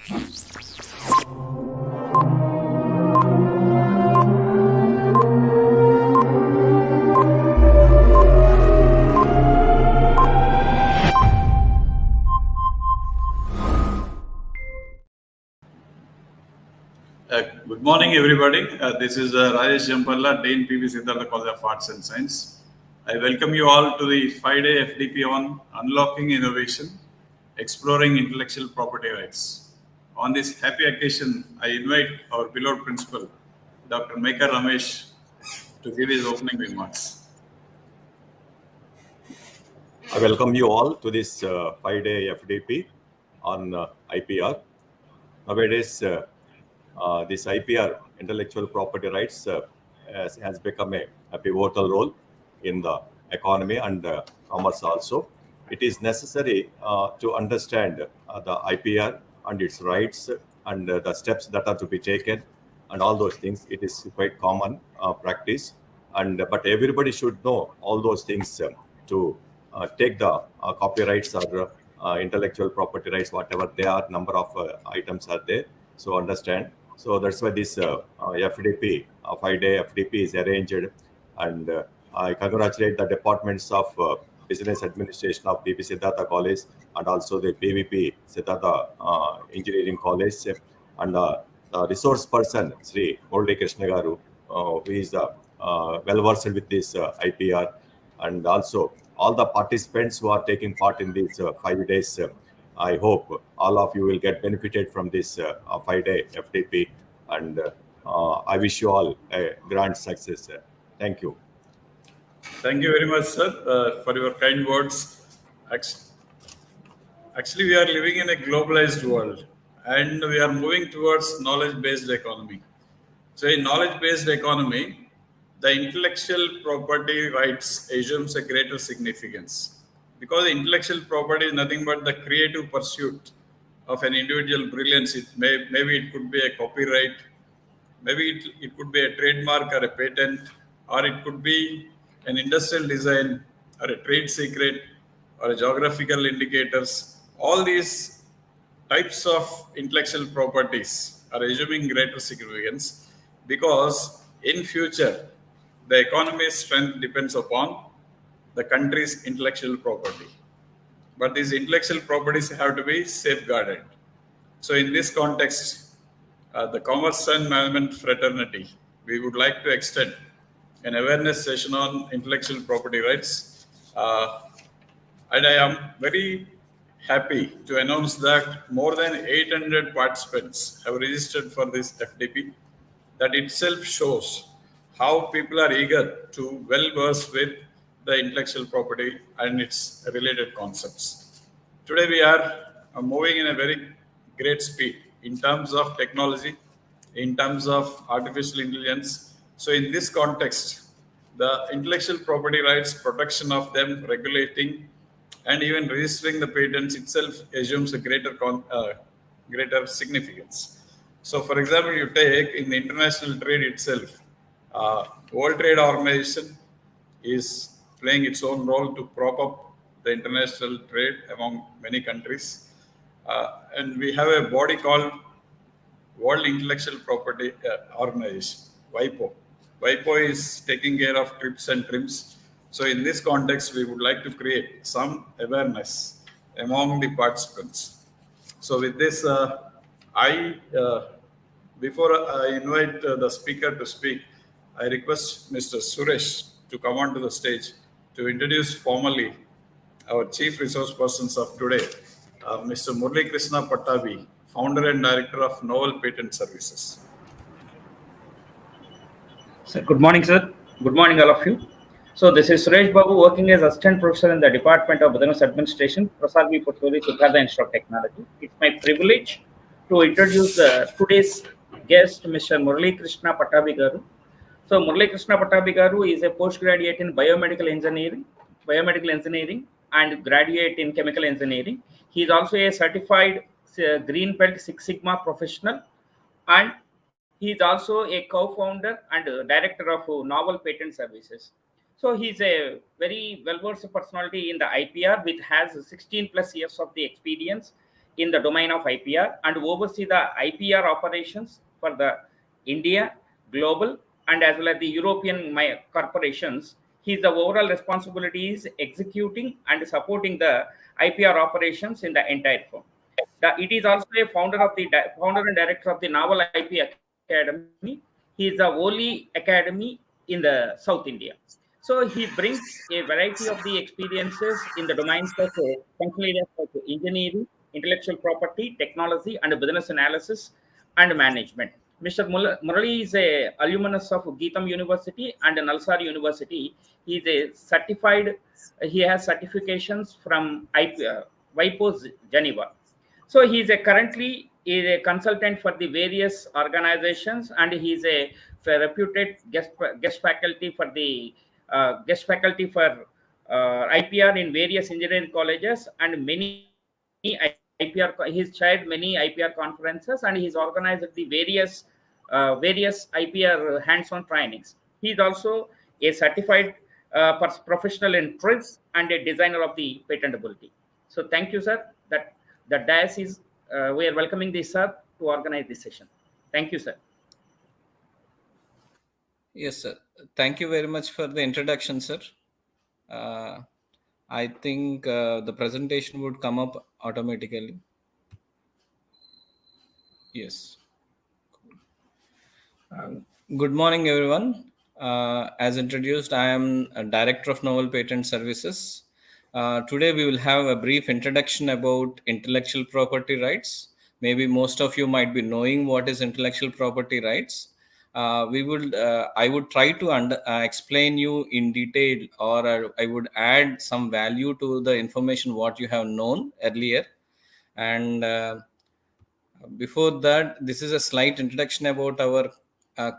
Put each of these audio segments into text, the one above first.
Good morning, everybody. This is Rajesh Jampalla, Dean PV Siddhartha College of Arts and Science. I welcome you all to the 5-day FDP on Unlocking Innovation, Exploring Intellectual Property Rights. On this happy occasion, I invite our beloved principal, Dr. Meka Ramesh, to give his opening remarks. I welcome you all to this 5-day FDP on IPR. Nowadays, this IPR, intellectual property rights, has become a pivotal role in the economy and commerce also. It is necessary to understand the IPR and its rights and the steps that are to be taken and all those things. It is quite common practice, but everybody should know all those things to take the copyrights or intellectual property rights, whatever they are, number of items are there. So understand. So that's why this FDP, 5-day FDP is arranged, and I congratulate the departments of Business Administration of PP Siddhartha College and also the PVP Siddhartha Engineering College, and the resource person, Sri Murali Krishna Garu, who is well versed with this IPR, and also all the participants who are taking part in these 5 days. I hope all of you will get benefited from this 5-day FDP, and I wish you all a grand success. Thank you. Thank you very much, sir, for your kind words. Actually, we are living in a globalized world, and we are moving towards knowledge-based economy. So in knowledge-based economy, the intellectual property rights assumes a greater significance, because intellectual property is nothing but the creative pursuit of an individual brilliance. Maybe it could be a copyright, maybe it could be a trademark or a patent, or it could be an industrial design or a trade secret or a geographical indicators. All these types of intellectual properties are assuming greater significance, because in future the economy's strength depends upon the country's intellectual property. But these intellectual properties have to be safeguarded. So in this context, the Commerce and Management Fraternity, we would like to extend an awareness session on intellectual property rights. And I am very happy to announce that more than 800 participants have registered for this FDP. That itself shows how people are eager to well verse with the intellectual property and its related concepts. Today we are moving in a very great speed in terms of technology, in terms of artificial intelligence. So in this context, the intellectual property rights, protection of them, regulating, and even registering the patents itself assumes a greater significance. So for example, you take in the international trade itself, World Trade Organization is playing its own role to prop up the international trade among many countries. And we have a body called World Intellectual Property Organization, WIPO. WIPO is taking care of TRIPS and TRIMS. So in this context, we would like to create some awareness among the participants. So with this, before I invite the speaker to speak, I request Mr. Suresh to come onto the stage to introduce formally our chief resource persons of today, Mr. Murali Krishna Pattabi, founder and director of Novel Patent Services. Sir, good morning, sir. Good morning, all of you. So this is Suresh Babu, working as assistant professor in the Department of Business Administration, Prasad V. Portfolio, Siddhartha Institute of Technology. It's my privilege to introduce today's guest, Mr. Murali Krishna Pattabi Garu. So Murali Krishna Pattabi Garu is a postgraduate in biomedical engineering and graduate in chemical engineering. He is also a certified Green Belt Six Sigma professional, and he is also a co-founder and director of Novel Patent Services. So he's a very well-versed personality in the IPR, which has 16 plus years of the experience in the domain of IPR and oversee the IPR operations for the India, global, and as well as the European corporations. The overall responsibility is executing and supporting the IPR operations in the entire firm. It is also a founder and director of the Naval IP Academy. He is the only academy in the South India. So he brings a variety of the experiences in the domains of functional areas like engineering, intellectual property, technology, and business analysis and management. Mr. Murali is a alumnus of Geetam University and Nalsar University. He is a certified. He has certifications from WIPO's Geneva. So he is currently is a consultant for the various organizations, and he is a reputed guest faculty for the IPR in various engineering colleges and many IPR. He's chaired many IPR conferences, and he's organized the various IPR hands-on trainings. He is also a certified professional in TRIZ and a designer of the patentability. So thank you, sir. That the DAS is we are welcoming this sir to organize this session. Thank you, sir. Yes, sir. Thank you very much for the introduction, sir. I think the presentation would come up automatically. Yes. Good morning, everyone. As introduced, I am a Director of Novel Patent Services. Today, we will have a brief introduction about intellectual property rights. Maybe most of you might be knowing what is intellectual property rights. I would try to explain you in detail, or I would add some value to the information what you have known earlier. And before that, this is a slight introduction about our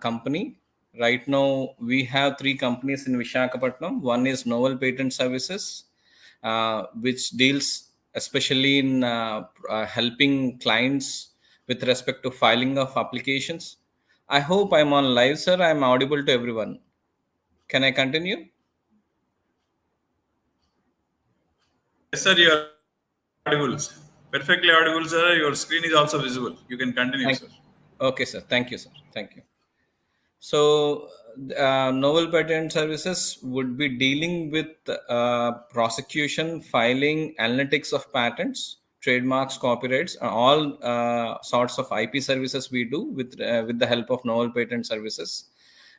company. Right now, we have 3 companies in Visakhapatnam. One is Novel Patent Services, which deals especially in helping clients with respect to filing of applications. I hope I'm on live, sir. I'm audible to everyone. Can I continue? Yes, sir, you are audible. Perfectly audible, sir. Your screen is also visible. You can continue, sir. Okay, sir. Thank you, sir. Thank you. So, Novel Patent Services would be dealing with prosecution, filing, analytics of patents, trademarks, copyrights, all sorts of IP services we do with the help of Novel Patent Services.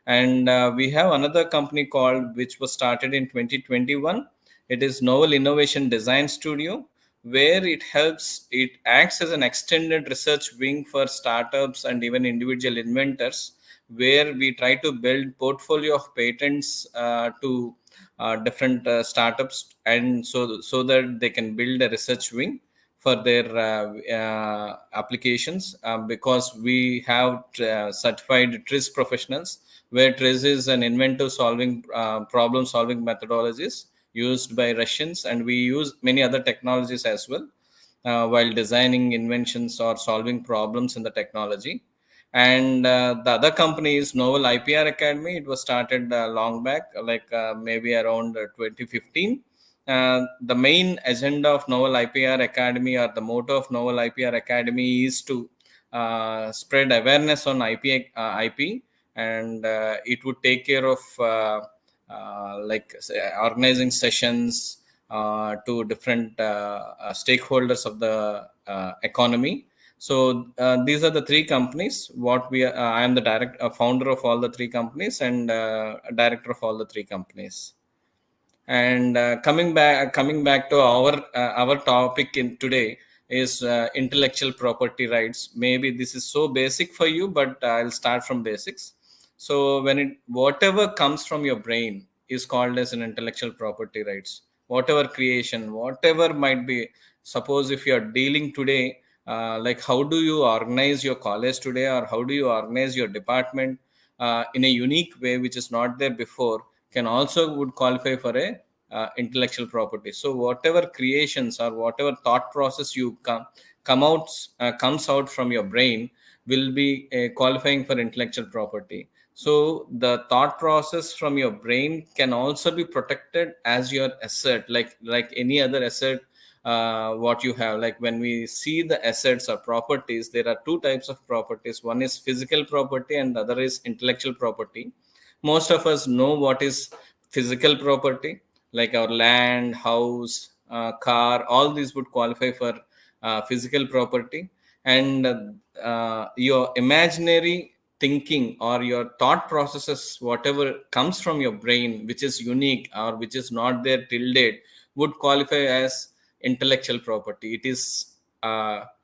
And we have another company called, which was started in 2021. It is Novel Innovation Design Studio, where it acts as an extended research wing for startups and even individual inventors, where we try to build portfolio of patents to different startups, and so that they can build a research wing for their applications, because we have certified TRIZ professionals, where TRIZ is an inventive problem solving methodologies used by Russians, and we use many other technologies as well while designing inventions or solving problems in the technology. And the other company is Novel IPR Academy. It was started long back, like maybe around 2015. The main agenda of Novel IPR Academy, or the motto of Novel IPR Academy, is to spread awareness on IP, and it would take care of organizing sessions to different stakeholders of the economy. So these are the 3 companies. I am the founder of all the 3 companies, and director of all the 3 companies. And coming back to our topic in today is intellectual property rights. Maybe this is so basic for you, but I'll start from basics. So whatever comes from your brain is called as an intellectual property rights. Whatever creation, whatever might be. Suppose if you're dealing today, like how do you organize your college today, or how do you organize your department in a unique way which is not there before, can also would qualify for a intellectual property. So whatever creations or whatever thought process you comes out from your brain will be qualifying for intellectual property. So the thought process from your brain can also be protected as your asset, like any other asset. what you have. Like when we see the assets or properties, there are two types of properties. One is physical property and the other is intellectual property. Most of us know what is physical property, like our land, house, car, all these would qualify for physical property. And your imaginary thinking or your thought processes, whatever comes from your brain, which is unique or which is not there till date, would qualify as intellectual property. It is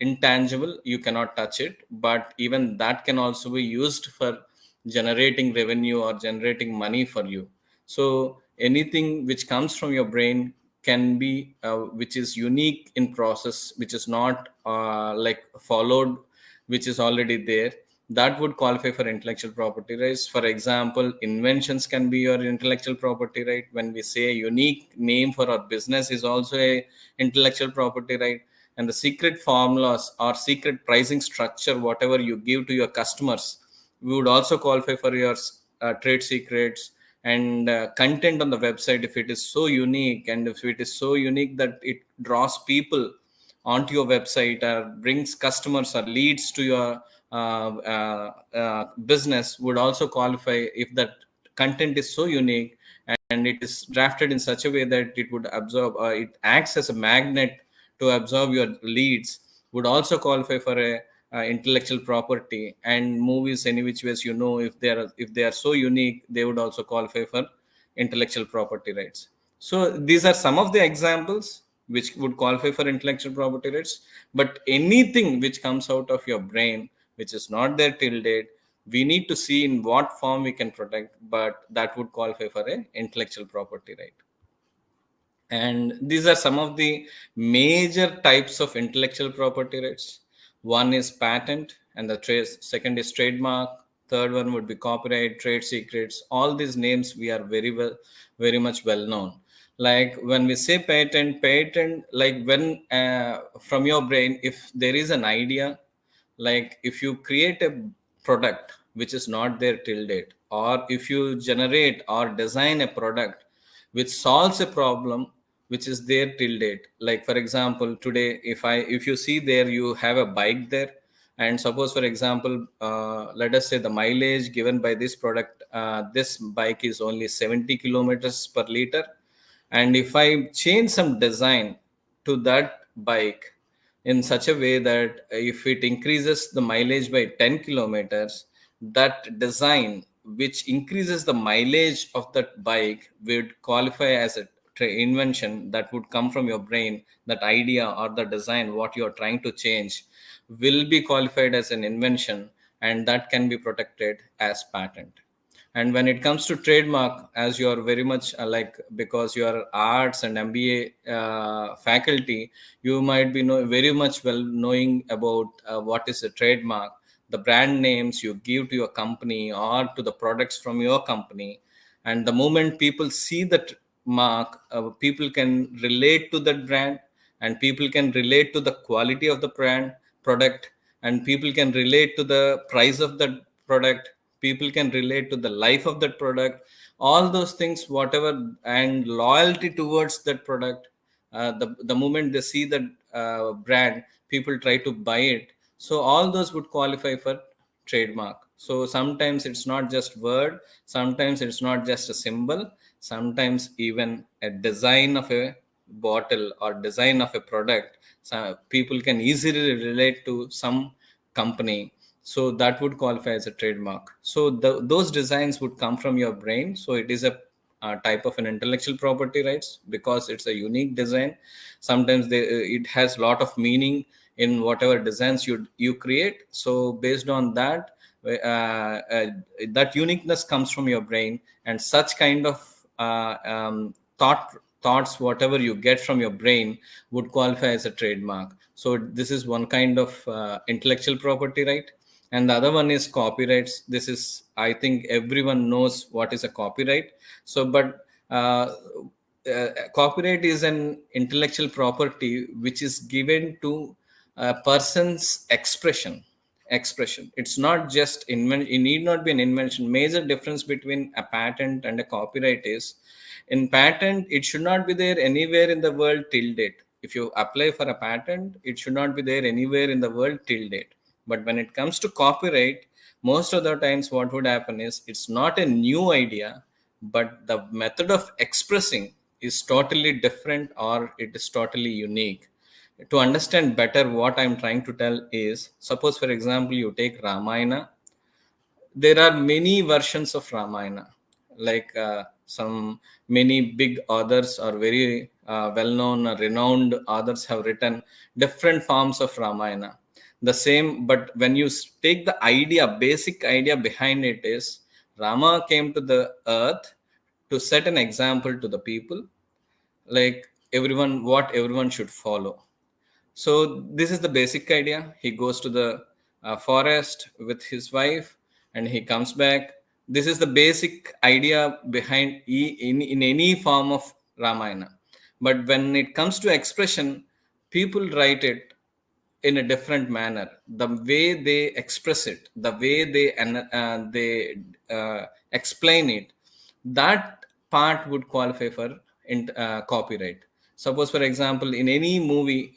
intangible, you cannot touch it, but even that can also be used for generating revenue or generating money for you. So anything which comes from your brain can be which is unique in process, which is not like followed, which is already there, that would qualify for intellectual property rights. For example, inventions can be your intellectual property right. When we say a unique name for our business is also a intellectual property right. And the secret formulas or secret pricing structure, whatever you give to your customers, we would also qualify for your trade secrets. And content on the website, if it is so unique, and if it is so unique that it draws people onto your website or brings customers or leads to your business, would also qualify if that content is so unique and it is drafted in such a way that it would absorb, it acts as a magnet to absorb your leads, would also qualify for a intellectual property. And movies, any which ways, if they are so unique, they would also qualify for intellectual property rights. So these are some of the examples which would qualify for intellectual property rights. But anything which comes out of your brain which is not there till date, we need to see in what form we can protect, but that would qualify for a intellectual property right. And these are some of the major types of intellectual property rights. One is patent, and the second is trademark. Third one would be copyright, trade secrets. All these names we are very much well known. Like when we say patent, like when from your brain, if there is an idea, like if you create a product which is not there till date, or if you generate or design a product which solves a problem which is there till date. Like for example, today if you see there, you have a bike there, and suppose for example, let us say the mileage given by this product, this bike is only 70 kilometers per liter. And if I change some design to that bike in such a way that if it increases the mileage by 10 kilometers, that design which increases the mileage of that bike would qualify as a invention that would come from your brain. That idea or the design what you are trying to change will be qualified as an invention, and that can be protected as patent. And when it comes to trademark, as you are very much like, because you are arts and MBA faculty, you might be very much well knowing about what is a trademark, the brand names you give to your company or to the products from your company. And the moment people see that mark, people can relate to that brand, and people can relate to the quality of the brand product, and people can relate to the price of that product, people can relate to the life of that product, all those things, whatever, and loyalty towards that product. The moment they see that brand, people try to buy it. So all those would qualify for trademark. So sometimes it's not just word, sometimes it's not just a symbol, sometimes even a design of a bottle or design of a product, so people can easily relate to some company. So that would qualify as a trademark. So those designs would come from your brain. So it is a type of an intellectual property rights, because it's a unique design. Sometimes it has a lot of meaning in whatever designs you create. So based on that, that uniqueness comes from your brain, and such kind of thoughts whatever you get from your brain would qualify as a trademark. So this is one kind of intellectual property right. And the other one is copyrights. This is, I think everyone knows what is a copyright. So but copyright is an intellectual property which is given to a person's expression. It's not just it need not be an invention. Major difference between a patent and a copyright is, in patent it should not be there anywhere in the world till date. If you apply for a patent, it should not be there anywhere in the world till date. But when it comes to copyright, most of the times what would happen is it's not a new idea, but the method of expressing is totally different, or it is totally unique. To understand better what I'm trying to tell is, suppose for example you take Ramayana. There are many versions of Ramayana. Like some many big authors or very well-known, renowned authors have written different forms of Ramayana. The same, but when you take the idea, basic idea behind it is Rama came to the earth to set an example to the people, like everyone, what everyone should follow. So this is the basic idea. He goes to the forest with his wife, and he comes back. This is the basic idea behind in any form of Ramayana. But when it comes to expression, people write it in a different manner. The way they express it, the way they explain it, that part would qualify for copyright. Suppose, for example, in any movie,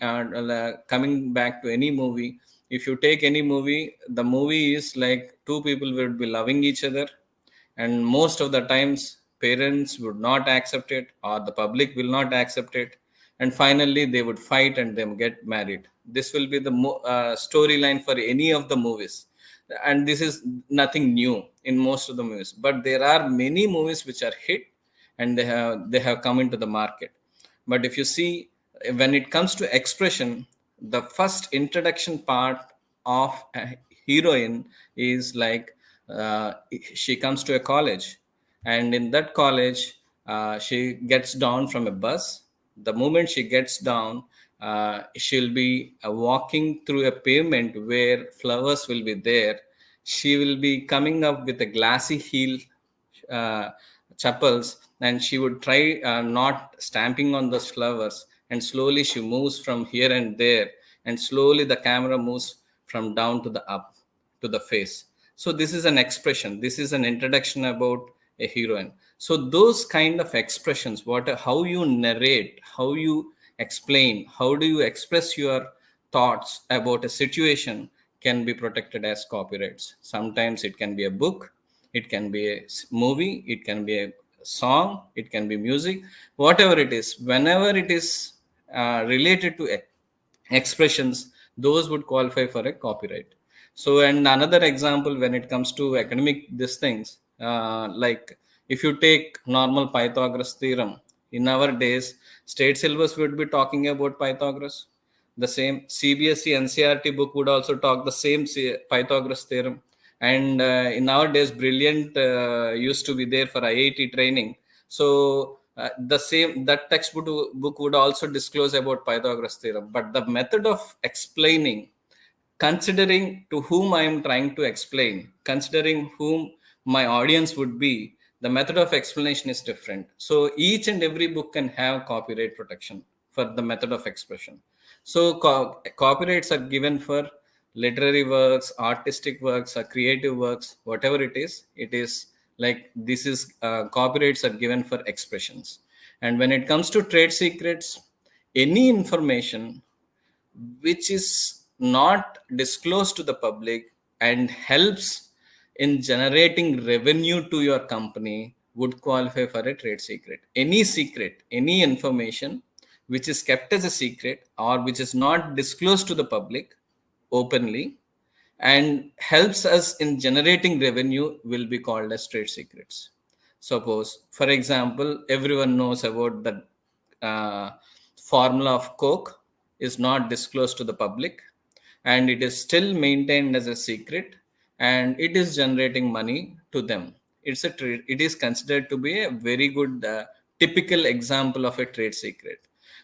coming back to any movie, if you take any movie, the movie is like two people will be loving each other, and most of the times parents would not accept it, or the public will not accept it, and finally they would fight and them get married. This will be the storyline for any of the movies, and this is nothing new in most of the movies. But there are many movies which are hit, and they have come into the market. But if you see, when it comes to expression, the first introduction part of a heroine is like, she comes to a college, and in that college, she gets down from a bus. The moment she gets down, she'll be walking through a pavement where flowers will be there. She will be coming up with a glassy heel uh, chapels, and she would try not stamping on those flowers, and slowly she moves from here and there, and slowly the camera moves from down to the up to the face. So this is an expression, this is an introduction about a heroine. So those kind of expressions, what, how you narrate, how you explain, how do you express your thoughts about a situation, can be protected as copyrights. Sometimes it can be a book, it can be a movie, it can be a song, it can be music, whatever it is. Whenever it is related to expressions, those would qualify for a copyright. So, and another example, when it comes to academic these things, like if you take normal Pythagoras theorem, in our days state syllabus would be talking about Pythagoras. The same CBSE NCRT book would also talk the same Pythagoras theorem. And in our days, Brilliant used to be there for IIT training. So the same, that textbook book would also disclose about Pythagoras theorem. But the method of explaining, considering to whom I am trying to explain, considering whom my audience would be, the method of explanation is different. So each and every book can have copyright protection for the method of expression. So copyrights are given for literary works, artistic works, or creative works, whatever it is. It is like this is copyrights are given for expressions. And when it comes to trade secrets, any information which is not disclosed to the public and helps in generating revenue to your company would qualify for a trade secret. Any secret, any information which is kept as a secret or which is not disclosed to the public openly and helps us in generating revenue will be called as trade secrets. Suppose, for example, everyone knows about the formula of Coke is not disclosed to the public, and it is still maintained as a secret, and it is generating money to them. It is considered to be a very good typical example of a trade secret.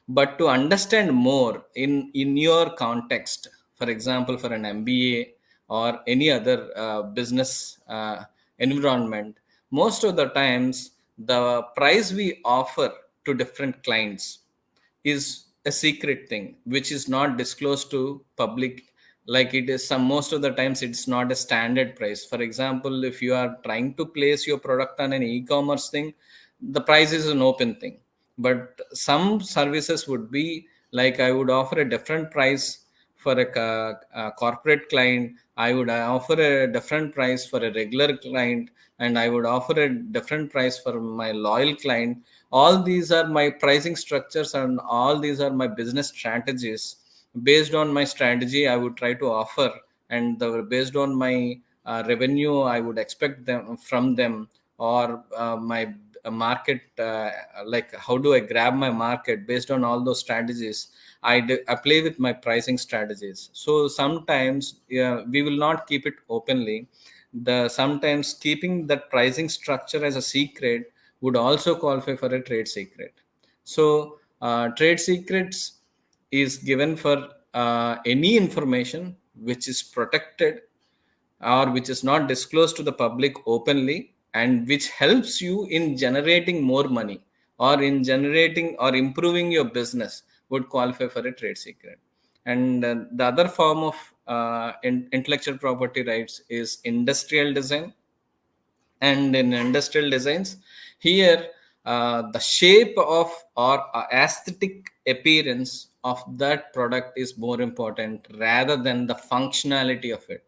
But to understand more in your context, for example, for an MBA or any other business environment, most of the times the price we offer to different clients is a secret thing which is not disclosed to public. Like it is some, most of the times it's not a standard price. For example, if you are trying to place your product on an e-commerce thing, the price is an open thing. But some services would be Like I would offer a different price for a corporate client, I would offer a different price for a regular client, and I would offer a different price for my loyal client. All these are my pricing structures, and all these are my business strategies. Based on my strategy, I would try to offer, and based on my revenue, I would expect them from them, or my market, like how do I grab my market. Based on all those strategies, I play with my pricing strategies. So sometimes, yeah, we will not keep it openly. The sometimes keeping that pricing structure as a secret would also qualify for a trade secret. So trade secrets is given for any information which is protected or which is not disclosed to the public openly, and which helps you in generating more money, or in generating or improving your business, would qualify for a trade secret. And the other form of intellectual property rights is industrial design. And in industrial designs, here the shape of or aesthetic appearance of that product is more important rather than the functionality of it.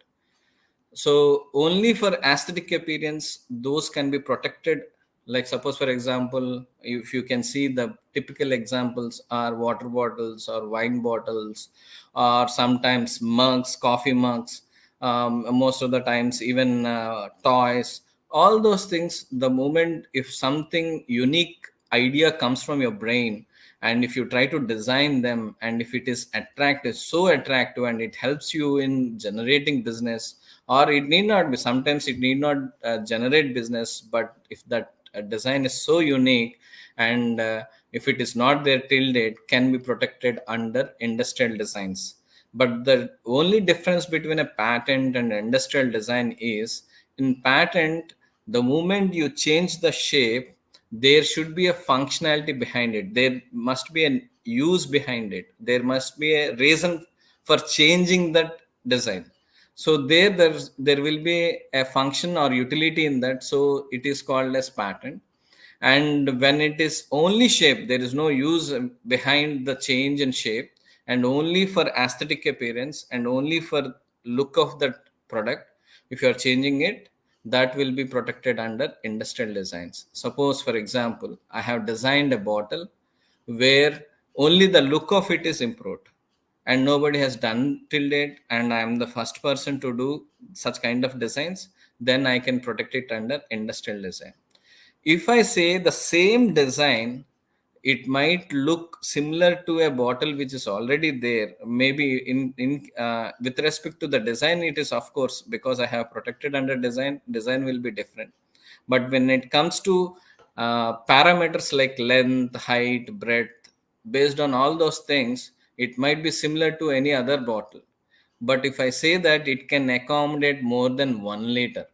So only for aesthetic appearance, those can be protected. Like suppose for example, if you can see, the typical examples are water bottles or wine bottles, or sometimes mugs, coffee mugs, most of the times even toys. All those things, the moment if something unique idea comes from your brain, and if you try to design them, and if it is attractive, so attractive, and it helps you in generating business, or it need not be, sometimes it need not generate business, but if that design is so unique, and if it is not there till date, can be protected under industrial designs. But the only difference between a patent and industrial design is, in patent, the moment you change the shape, there should be a functionality behind it, there must be a use behind it, there must be a reason for changing that design. So there will be a function or utility in that, so it is called as patent. And when it is only shape, there is no use behind the change in shape, and only for aesthetic appearance and only for look of that product, if you are changing it, that will be protected under industrial designs. Suppose for example, I have designed a bottle where only the look of it is improved, and nobody has done till date, and I am the first person to do such kind of designs, then I can protect it under industrial design. If I say the same design, it might look similar to a bottle which is already there, maybe in with respect to the design, it is, of course, because I have protected under design will be different. But when it comes to parameters like length, height, breadth, based on all those things, it might be similar to any other bottle. But if I say that it can accommodate more than 1 liter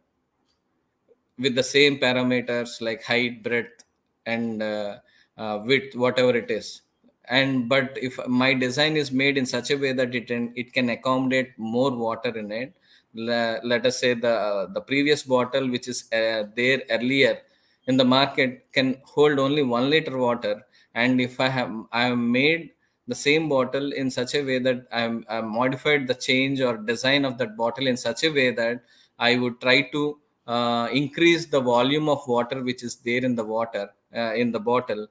with the same parameters like height, breadth, and width, whatever it is, and but if my design is made in such a way that it can accommodate more water in it, let us say the previous bottle which is there earlier in the market can hold only 1 liter water, and if I have made the same bottle in such a way that I modified the change or design of that bottle in such a way that I would try to increase the volume of water which is there in the water in the bottle,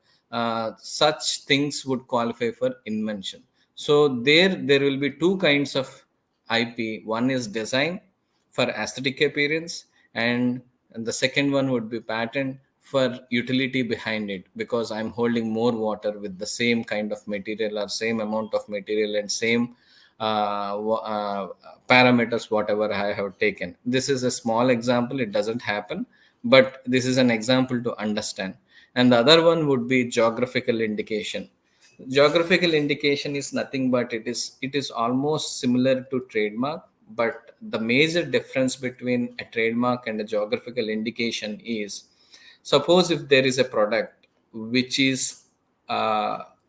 such things would qualify for invention. So there will be two kinds of IP. One is design for aesthetic appearance, and the second one would be patent for utility behind it, because I'm holding more water with the same kind of material or same amount of material and same parameters whatever I have taken. This is a small example, it doesn't happen, but this is an example to understand. And the other one would be geographical indication. Geographical indication is nothing but it is almost similar to trademark, but the major difference between a trademark and a geographical indication is, suppose if there is a product which is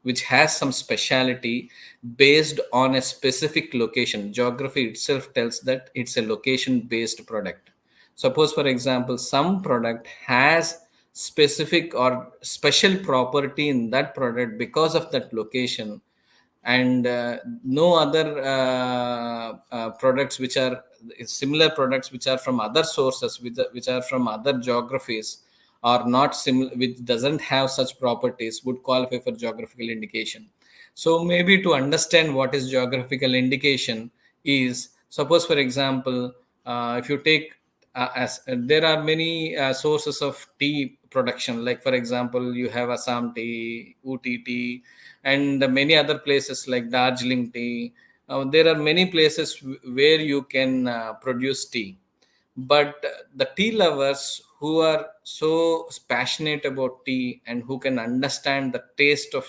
which has some speciality based on a specific location. Geography itself tells that it's a location based product. Suppose for example, some product has specific or special property in that product because of that location, and no other products which are similar products which are from other sources, which are from other geographies, or not similar, which doesn't have such properties, would qualify for geographical indication. So maybe to understand what is geographical indication is, suppose for example, if you take as there are many sources of tea production, like for example you have Assam tea, Ooty tea, and many other places like Darjeeling tea. There are many places where you can produce tea, but the tea lovers who are so passionate about tea and who can understand the taste of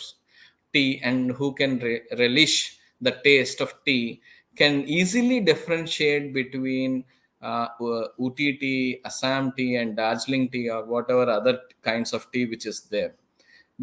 tea and who can relish the taste of tea can easily differentiate between Ooty tea, Assam tea, and Darjeeling tea, or whatever other kinds of tea which is there,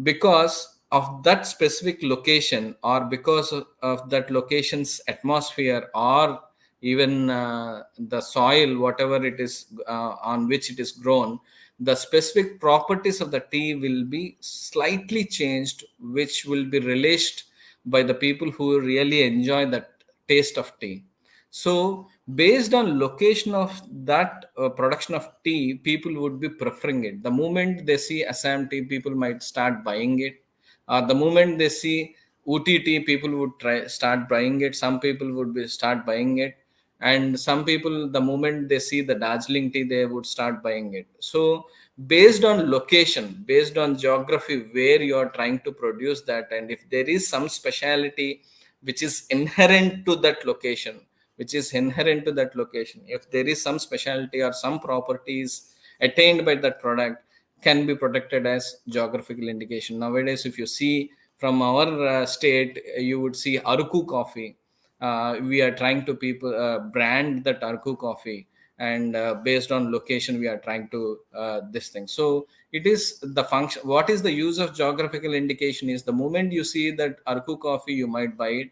because of that specific location, or because of that location's atmosphere, or even the soil, whatever it is on which it is grown. The specific properties of the tea will be slightly changed, which will be relished by the people who really enjoy that taste of tea. So based on location of that production of tea, people would be preferring it. The moment they see Assam tea, people might start buying it. The moment they see Ooty tea, people would start buying it. Some people would be start buying it, and some people, the moment they see the Darjeeling tea, they would start buying it. So based on location, based on geography, where you are trying to produce that, and if there is some speciality which is inherent to that location, if there is some specialty or some properties attained by that product, can be protected as geographical indication. Nowadays, if you see from our state, you would see Aruku coffee. We are trying to people brand that Aruku coffee, and based on location we are trying to this thing. So it is the function. What is the use of geographical indication is, the moment you see that Aruku coffee, you might buy it.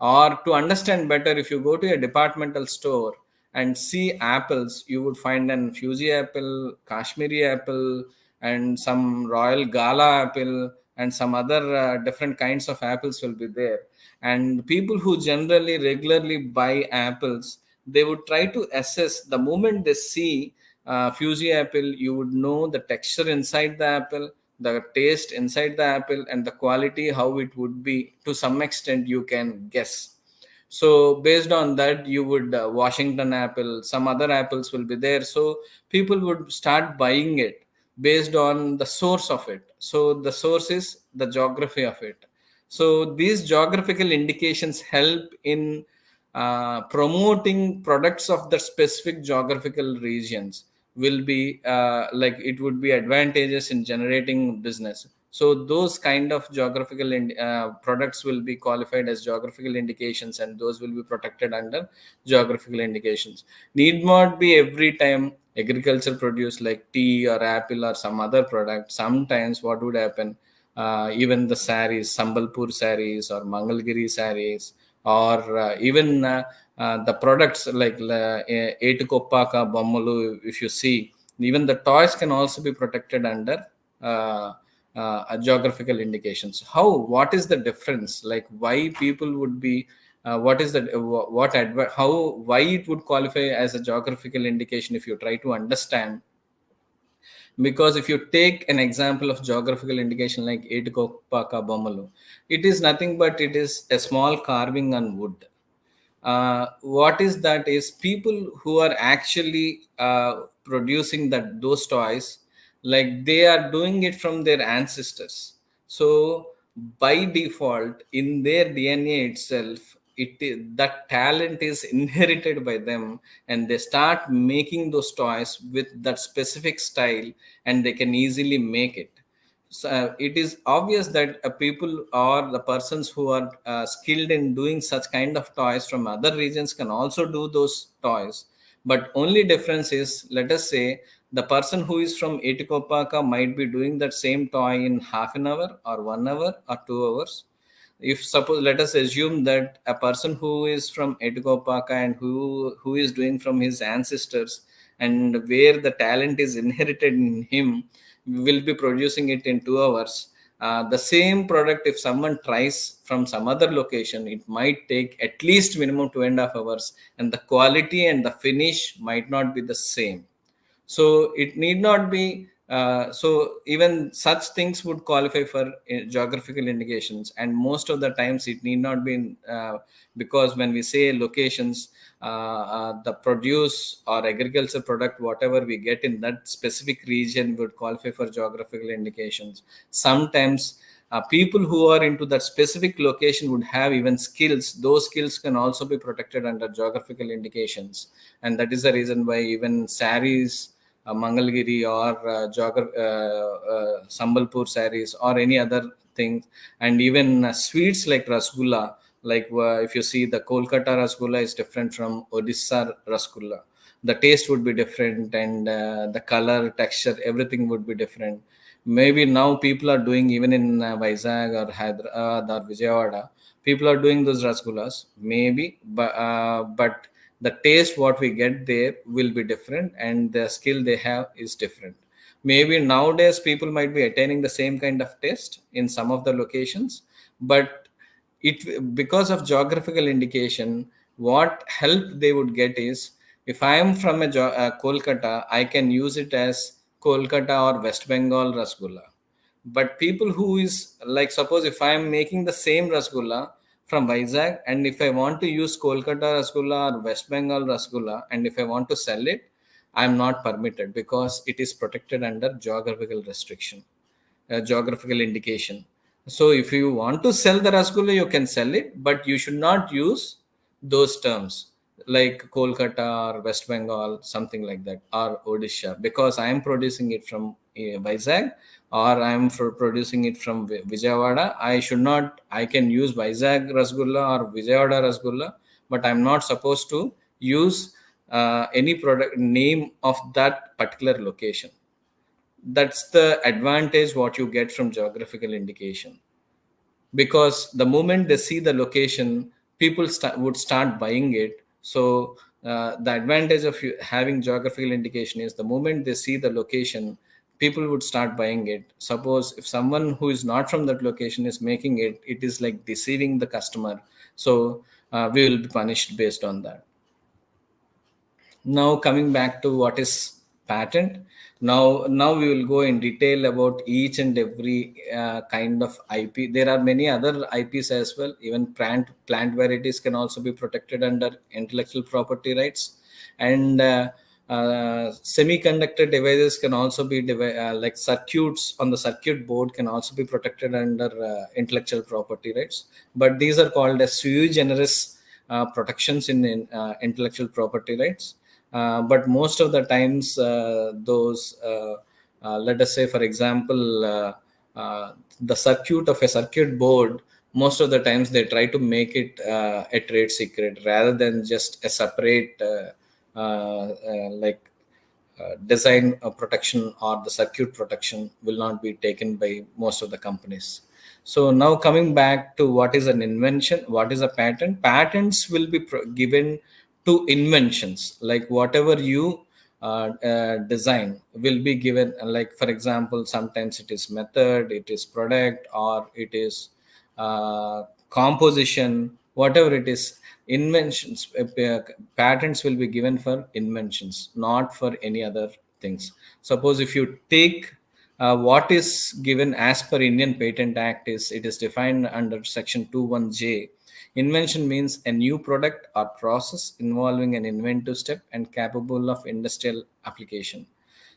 Or to understand better, if you go to a departmental store and see apples, you would find an Fuji apple, Kashmiri apple, and some Royal Gala apple, and some other different kinds of apples will be there. And people who generally regularly buy apples, they would try to assess, the moment they see Fuji apple, you would know the texture inside the apple, the taste inside the apple, and the quality, how it would be. To some extent you can guess. So based on that, you would Washington apple, some other apples will be there. So people would start buying it based on the source of it. So the source is the geography of it. So these geographical indications help in promoting products of the specific geographical regions. Will be like, it would be advantageous in generating business. So those kind of geographical products will be qualified as geographical indications, and those will be protected under geographical indications. Need not be every time agriculture produce like tea or apple or some other product. Sometimes what would happen, even the saris, Sambalpur saris or Mangalgiri saris, or even the products like Etukoppaka Bommalu, if you see, even the toys can also be protected under geographical indications. What is the difference? Like, why people would be, what is the, why it would qualify as a geographical indication, if you try to understand. Because if you take an example of geographical indication like Etukoppaka Bommalu, it is nothing but it is a small carving on wood. What is that is, people who are actually producing those toys, like they are doing it from their ancestors. So by default, in their DNA itself, that talent is inherited by them, and they start making those toys with that specific style, and they can easily make it. So it is obvious that people, or the persons who are skilled in doing such kind of toys from other regions, can also do those toys. But only difference is, let us say, the person who is from Etikopaka might be doing that same toy in half an hour or 1 hour or 2 hours. If suppose, let us assume that a person who is from Etikopaka and who is doing from his ancestors, and where the talent is inherited in him, will be producing it in 2 hours. the same product, if someone tries from some other location, it might take at least minimum 2.5 hours, and the quality and the finish might not be the same. So it need not be so even such things would qualify for geographical indications, and most of the times it need not be because when we say locations, the produce or agriculture product whatever we get in that specific region would qualify for geographical indications. Sometimes people who are into that specific location would have even skills. Those skills can also be protected under geographical indications, and that is the reason why even saris, Mangalgiri or Sambalpur saris or any other things, and even sweets like rasgulla. Like if you see the Kolkata rasgulla is different from Odisha rasgulla. The taste would be different, and the color, texture, everything would be different. Maybe now people are doing even in Vizag or Hyderabad or Vijayawada. People are doing those rasgullas, maybe, but the taste what we get there will be different, and the skill they have is different. Maybe nowadays people might be attaining the same kind of taste in some of the locations, but it because of geographical indication, what help they would get is, if I am from Kolkata, I can use it as Kolkata or West Bengal rasgulla. But people who is like, suppose if I am making the same rasgulla from Vizag, and if I want to use Kolkata rasgulla or West Bengal rasgulla, and if I want to sell it, I am not permitted because it is protected under geographical restriction, geographical indication. So if you want to sell the rasgulla, you can sell it, but you should not use those terms like Kolkata or West Bengal, something like that, or Odisha, because I am producing it from Vizag, or I am producing it from Vijayawada. I should not, I can use Vizag rasgulla or Vijayawada rasgulla, but I'm not supposed to use any product name of that particular location. That's the advantage what you get from geographical indication, because the moment they see the location, people would start buying it. So the advantage of having geographical indication is, the moment they see the location, people would start buying it. Suppose if someone who is not from that location is making it, it is like deceiving the customer. So we will be punished based on that. Now coming back to what is patent. Now we will go in detail about each and every kind of IP. There are many other IPs as well. Even plant varieties can also be protected under intellectual property rights, and semiconductor devices can also be like circuits on the circuit board can also be protected under intellectual property rights. But these are called as sui generis protections in intellectual property rights. But most of the times, let us say, for example, the circuit of a circuit board, most of the times they try to make it a trade secret rather than just a separate like design protection, or the circuit protection will not be taken by most of the companies. So now coming back to what is an invention, what is a patent. Patents will be given to inventions, like whatever you design will be given. Like for example, sometimes it is method, it is product, or it is composition, whatever it is. Inventions, patents will be given for inventions, not for any other things. Suppose if you take what is given as per Indian Patent Act, is it is defined under section 21J. Invention means a new product or process involving an inventive step and capable of industrial application.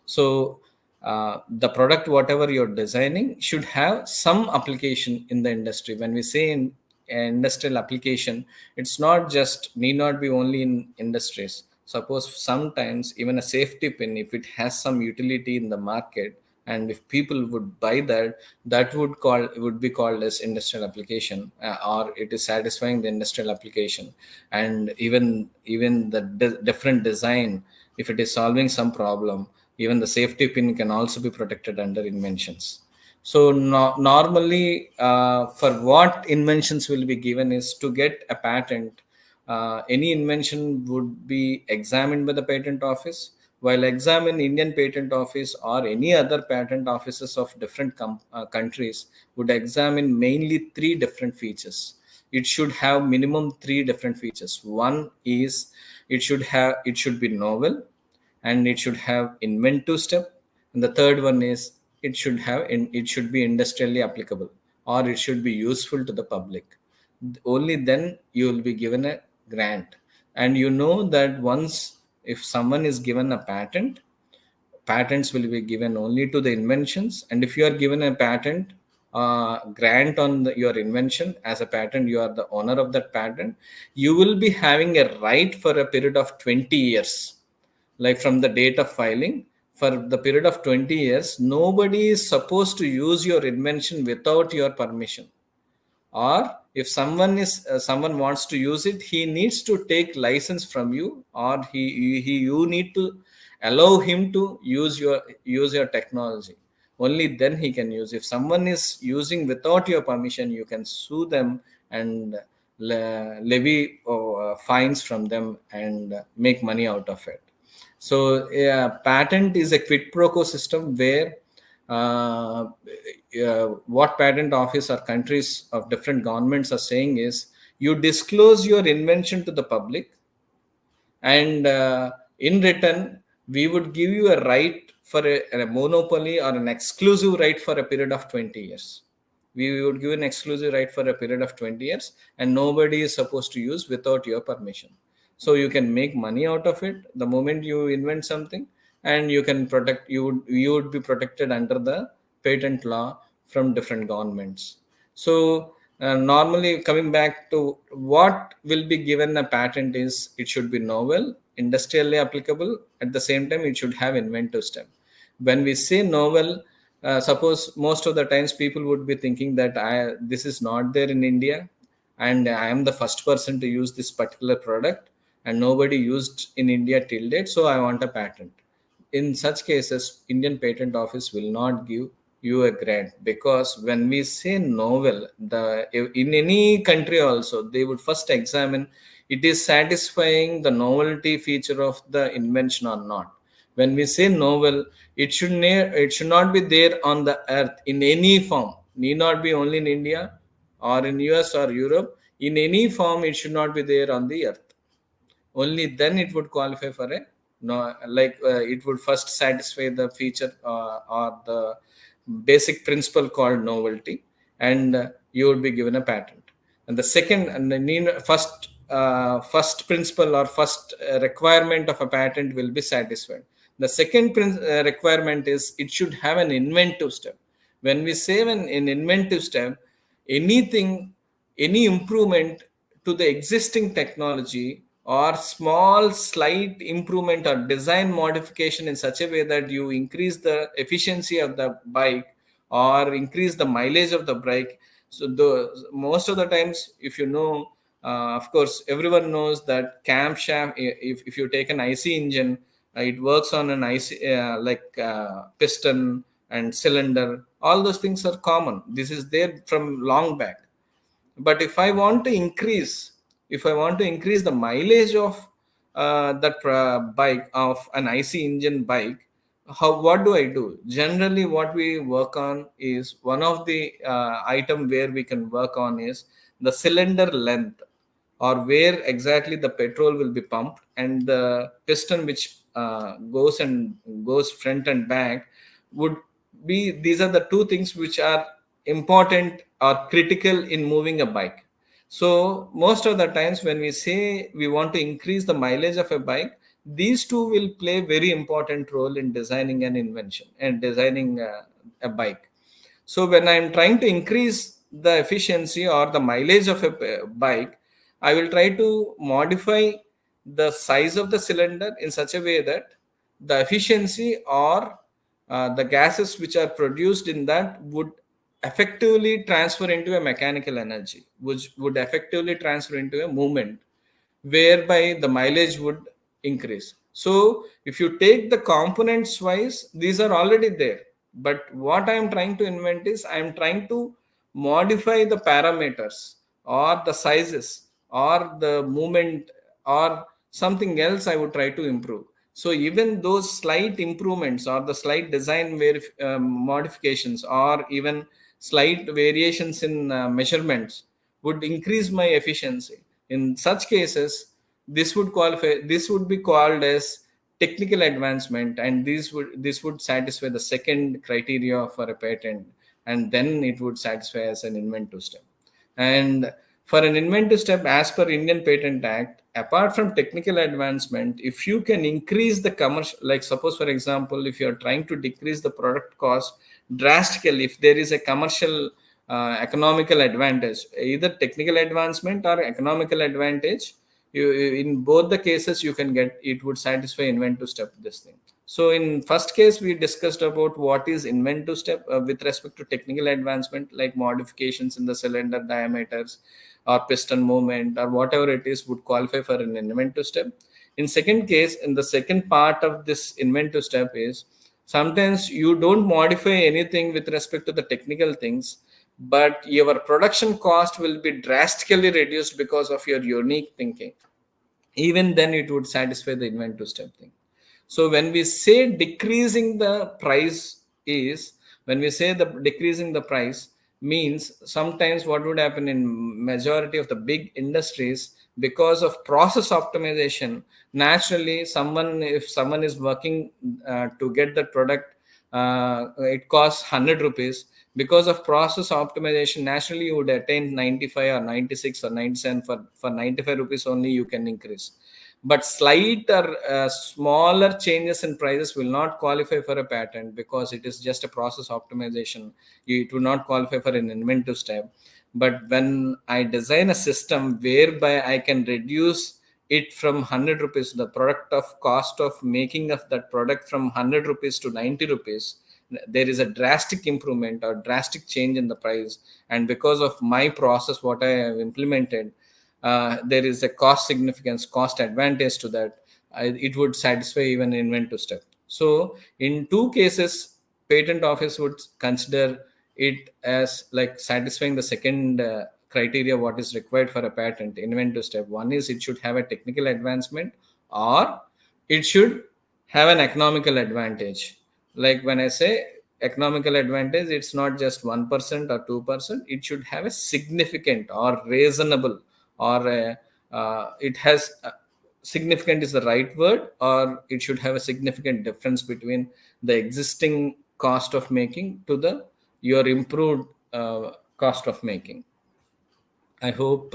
So the product whatever you're designing should have some application in the industry. When we say in industrial application, it's not just need not be only in industries. Suppose sometimes even a safety pin, if it has some utility in the market, and if people would buy that, that would be called as industrial application, or it is satisfying the industrial application. And even the different design, if it is solving some problem, even the safety pin can also be protected under inventions. So normally, for what inventions will be given is, to get a patent, any invention would be examined by the patent office. while exam in Indian Patent Office or any other patent offices of different countries would examine mainly three different features. It should have minimum three different features. One is it should be novel, and it should have inventive step, and the third one is it should be industrially applicable, or it should be useful to the public. Only then you will be given a grant. And you know that once, if someone is given a patent, patents will be given only to the inventions. And if you are given a patent grant on your invention as a patent, you are the owner of that patent, you will be having a right for a period of 20 years, like from the date of filing. For the period of 20 years, nobody is supposed to use your invention without your permission. Or if someone wants to use it, he needs to take license from you, or he you need to allow him to use your technology. Only then he can use. If someone is using without your permission, you can sue them and levy fines from them and make money out of it. So yeah, patent is a quid pro quo system where what patent office or countries of different governments are saying is, you disclose your invention to the public, and in return we would give you a right for a monopoly or an exclusive right for a period of 20 years. We would give an exclusive right for a period of 20 years, and nobody is supposed to use without your permission. So you can make money out of it the moment you invent something, and you can protect, you would be protected under the patent law from different governments. So normally, coming back to what will be given a patent is, it should be novel, industrially applicable, at the same time it should have inventive step. When we say novel, suppose most of the times people would be thinking that this is not there in India, and I am the first person to use this particular product, and nobody used in India till date, so I want a patent. In such cases, Indian Patent Office will not give you a grant, because when we say novel, in any country also they would first examine it is satisfying the novelty feature of the invention or not. When we say novel, it should not be there on the earth in any form. Need not be only in India or in US or Europe. In any form, it should not be there on the earth. Only then it would qualify for a no, like it would first satisfy the feature or the basic principle called novelty, and you would be given a patent. And the second and the first principle or first requirement of a patent will be satisfied. The second requirement is, it should have an inventive step. When we say an inventive step, anything, any improvement to the existing technology, or small slight improvement or design modification in such a way that you increase the efficiency of the bike or increase the mileage of the bike. So most of the times, if you know, of course everyone knows that camshaft, if you take an IC engine, it works on an IC piston and cylinder. All those things are common. This is there from long back. But if I want to increase the mileage of that bike, of an IC engine bike, what do I do? Generally, what we work on is, one of the item where we can work on is the cylinder length, or where exactly the petrol will be pumped, and the piston which goes front and back would be. These are the two things which are important or critical in moving a bike. So most of the times when we say we want to increase the mileage of a bike, these two will play very important role in designing an invention and designing a bike. So when I'm trying to increase the efficiency or the mileage of a bike, I will try to modify the size of the cylinder in such a way that the efficiency or the gases which are produced in that would effectively transfer into a mechanical energy, which would effectively transfer into a movement, whereby the mileage would increase. So if you take the components wise, these are already there. But what I am trying to invent is, I am trying to modify the parameters or the sizes or the movement or something else I would try to improve. So even those slight improvements or the slight design modifications or even slight variations in measurements would increase my efficiency. In such cases, this would qualify. This would be called as technical advancement, and this would satisfy the second criteria for a patent, and then it would satisfy as an inventive step. And for an inventive step, as per Indian Patent Act, apart from technical advancement, if you can increase the commercial, like suppose for example, if you are trying to decrease the product cost drastically, if there is a commercial economical advantage, either technical advancement or economical advantage, in both the cases you can get, it would satisfy inventive step, this thing. So in first case we discussed about what is inventive step with respect to technical advancement, like modifications in the cylinder diameters or piston movement or whatever it is would qualify for an inventive step. In second case, in the second part of this inventive step is, sometimes you don't modify anything with respect to the technical things, but your production cost will be drastically reduced because of your unique thinking. Even then it would satisfy the inventive step thing. So when we say decreasing the price is, when we say the decreasing the price means, sometimes what would happen in majority of the big industries, because of process optimization, naturally someone, if someone is working to get the product, it costs 100 rupees. Because of process optimization, naturally you would attain 95 or 96 or 97. For 95 rupees only you can increase. But slight or smaller changes in prices will not qualify for a patent, because it is just a process optimization. It will not qualify for an inventive step. But when I design a system whereby I can reduce it from 100 rupees, the product of cost of making of that product from 100 rupees to 90 rupees, there is a drastic improvement or drastic change in the price. And because of my process, what I have implemented, there is a cost significance, cost advantage to that. It would satisfy even inventive step. So in two cases, patent office would consider it as like satisfying the second criteria what is required for a patent, inventive step. One is it should have a technical advancement, or it should have an economical advantage. Like when I say economical advantage, it's not just 1% or 2%, it should have a significant or reasonable, or it has significant is the right word, or it should have a significant difference between the existing cost of making to the your improved cost of making. I hope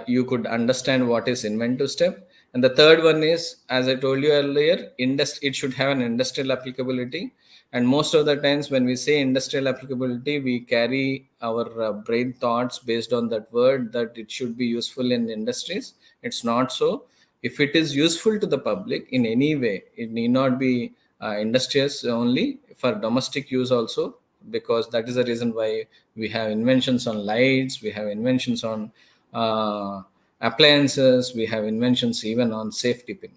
you could understand what is inventive step. And the third one is, as I told you earlier, it should have an industrial applicability. And most of the times when we say industrial applicability, we carry our brain thoughts based on that word, that it should be useful in industries. It's not so. If it is useful to the public in any way, it need not be industrious only, for domestic use also, because that is the reason why we have inventions on lights, we have inventions on appliances, we have inventions even on safety pin.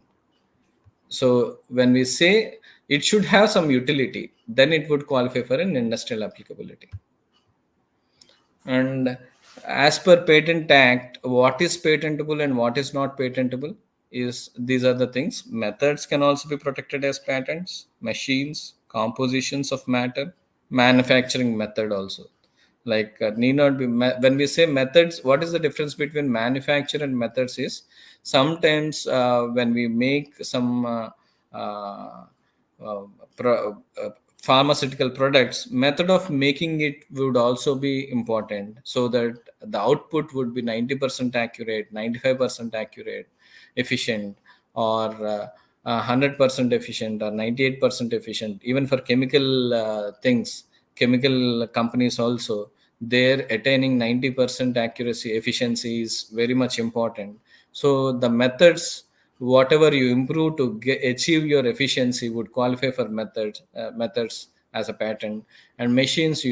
So when we say it should have some utility, then it would qualify for an industrial applicability. And as per Patent Act, what is patentable and what is not patentable is, these are the things. Methods can also be protected as patents, machines, compositions of matter, manufacturing method also. Like need not be, when we say methods, what is the difference between manufacture and methods is, sometimes when we make some pharmaceutical products, method of making it would also be important, so that the output would be 90% accurate, 95% accurate, efficient, or 100% efficient, or 98% efficient. Even for chemical things, chemical companies also, they're attaining 90% accuracy, efficiency is very much important. So the methods, whatever you improve to achieve your efficiency, would qualify for methods as a patent. And machines,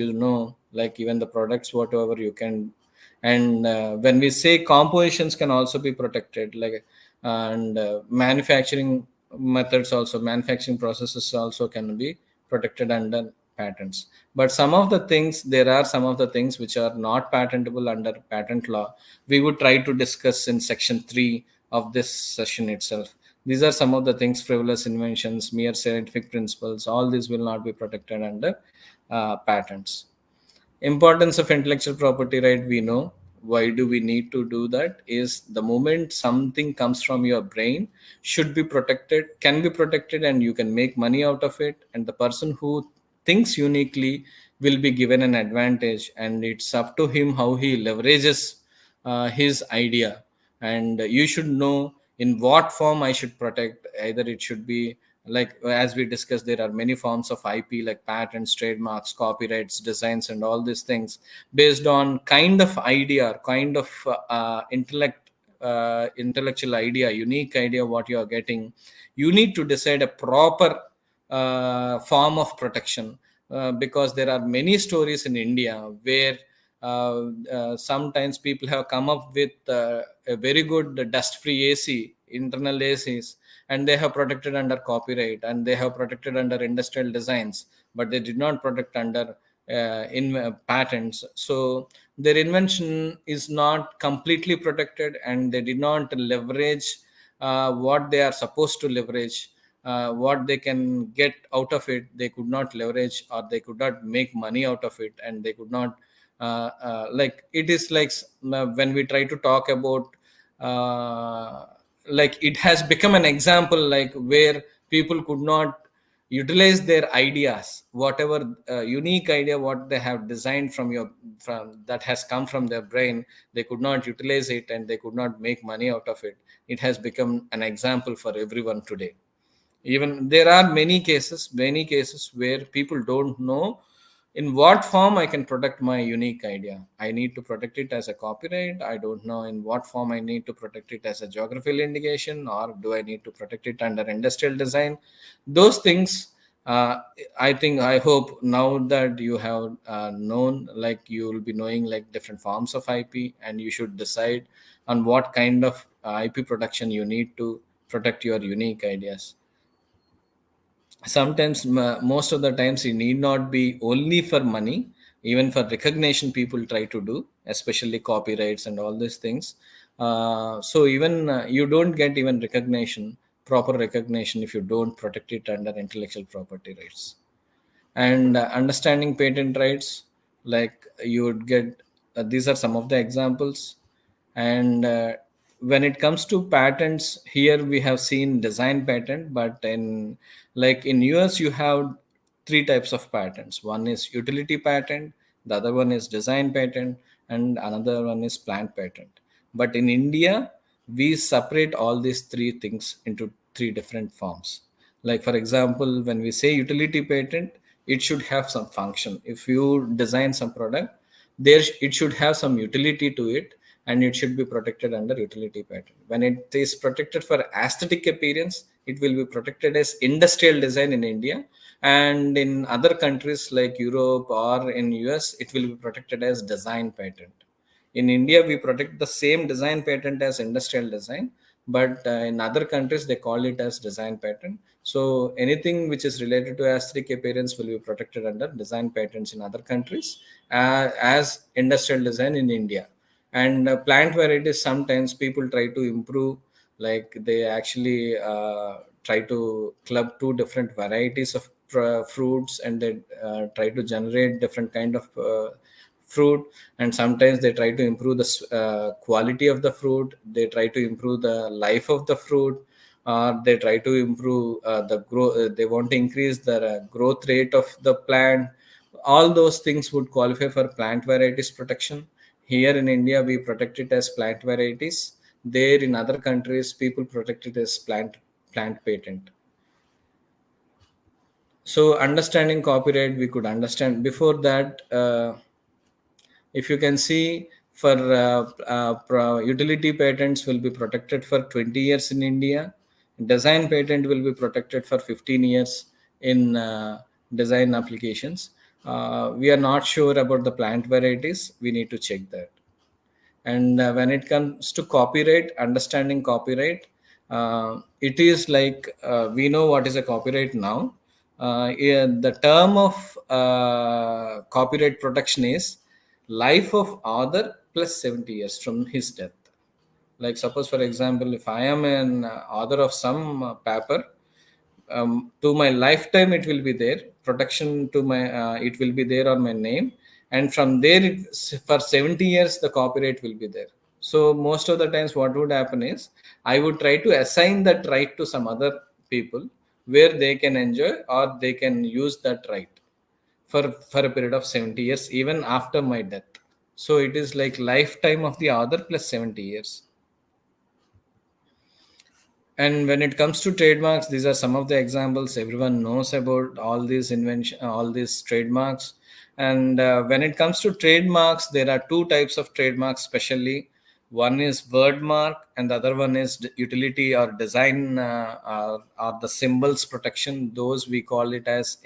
like even the products whatever you can. And when we say compositions can also be protected, like, and manufacturing methods also, manufacturing processes also can be protected under patents. But there are some of the things which are not patentable under patent law. We would try to discuss in section 3 of this session itself. These are some of the things: frivolous inventions, mere scientific principles. All these will not be protected under patents. Importance of intellectual property right, we know. Why do we need to do that? Is the moment something comes from your brain should be protected, can be protected, and you can make money out of it, and the person who thinks uniquely will be given an advantage, and it's up to him how he leverages his idea. And you should know in what form I should protect. Either it should be like, as we discussed, there are many forms of IP, like patents, trademarks, copyrights, designs, and all these things. Based on kind of idea, kind of intellectual idea, unique idea what you are getting, you need to decide a proper form of protection. Because there are many stories in India where sometimes people have come up with a very good dust-free AC, internal ACs, and they have protected under copyright, and they have protected under industrial designs, but they did not protect under in patents. So their invention is not completely protected, and they did not leverage what they are supposed to leverage. What they can get out of it, they could not leverage, or they could not make money out of it, and they could not like, it is like when we try to talk about like, it has become an example like where people could not utilize their ideas, whatever unique idea what they have designed from that has come from their brain. They could not utilize it, and they could not make money out of it. It has become an example for everyone today. Even there are many cases where people don't know in what form I can protect my unique idea. I need to protect it as a copyright. I don't know in what form I need to protect it as a geographical indication, or do I need to protect it under industrial design. Those things, uh, I think, I hope now that you have known, like you will be knowing like different forms of IP, and you should decide on what kind of IP protection you need to protect your unique ideas. Sometimes, most of the times, it need not be only for money. Even for recognition, people try to do, especially copyrights and all these things. So even you don't get even recognition, proper recognition, if you don't protect it under intellectual property rights. And understanding patent rights, like you would get, these are some of the examples. And when it comes to patents, here we have seen design patent, but in, like in US, you have three types of patents. One is utility patent, the other one is design patent, and another one is plant patent. But in India, we separate all these three things into three different forms. Like for example, when we say utility patent, it should have some function. If you design some product, it should have some utility to it, and it should be protected under utility patent. When it is protected for aesthetic appearance, it will be protected as industrial design in India, and in other countries like Europe or in US, it will be protected as design patent. In India, we protect the same design patent as industrial design, but in other countries, they call it as design patent. So anything which is related to aesthetic appearance will be protected under design patents in other countries, as industrial design in India. And plant varieties, sometimes people try to improve, like they actually try to club two different varieties of fruits, and they try to generate different kind of fruit. And sometimes they try to improve the quality of the fruit, they try to improve the life of the fruit, they try to improve the growth, they want to increase the growth rate of the plant. All those things would qualify for plant varieties protection. Here in India, we protect it as plant varieties. There in other countries, people protect it as plant patent. So understanding copyright, we could understand before that. If you can see, for utility patents will be protected for 20 years in India. Design patent will be protected for 15 years in design applications. We are not sure about the plant varieties. We need to check that. And when it comes to copyright, understanding copyright, it is like, we know what is a copyright now. Yeah, the term of copyright protection is life of author plus 70 years from his death. Like suppose for example, if I am an author of some paper, to my lifetime it will be there, protection to my it will be there on my name, and from there for 70 years the copyright will be there. So most of the times what would happen is I would try to assign that right to some other people where they can enjoy or they can use that right for a period of 70 years even after my death. So it is like lifetime of the author plus 70 years. And when it comes to trademarks, these are some of the examples. Everyone knows about all these invention, all these trademarks. And when it comes to trademarks, there are two types of trademarks, especially. One is word mark, and the other one is utility or design, or the symbols protection. Those we call it as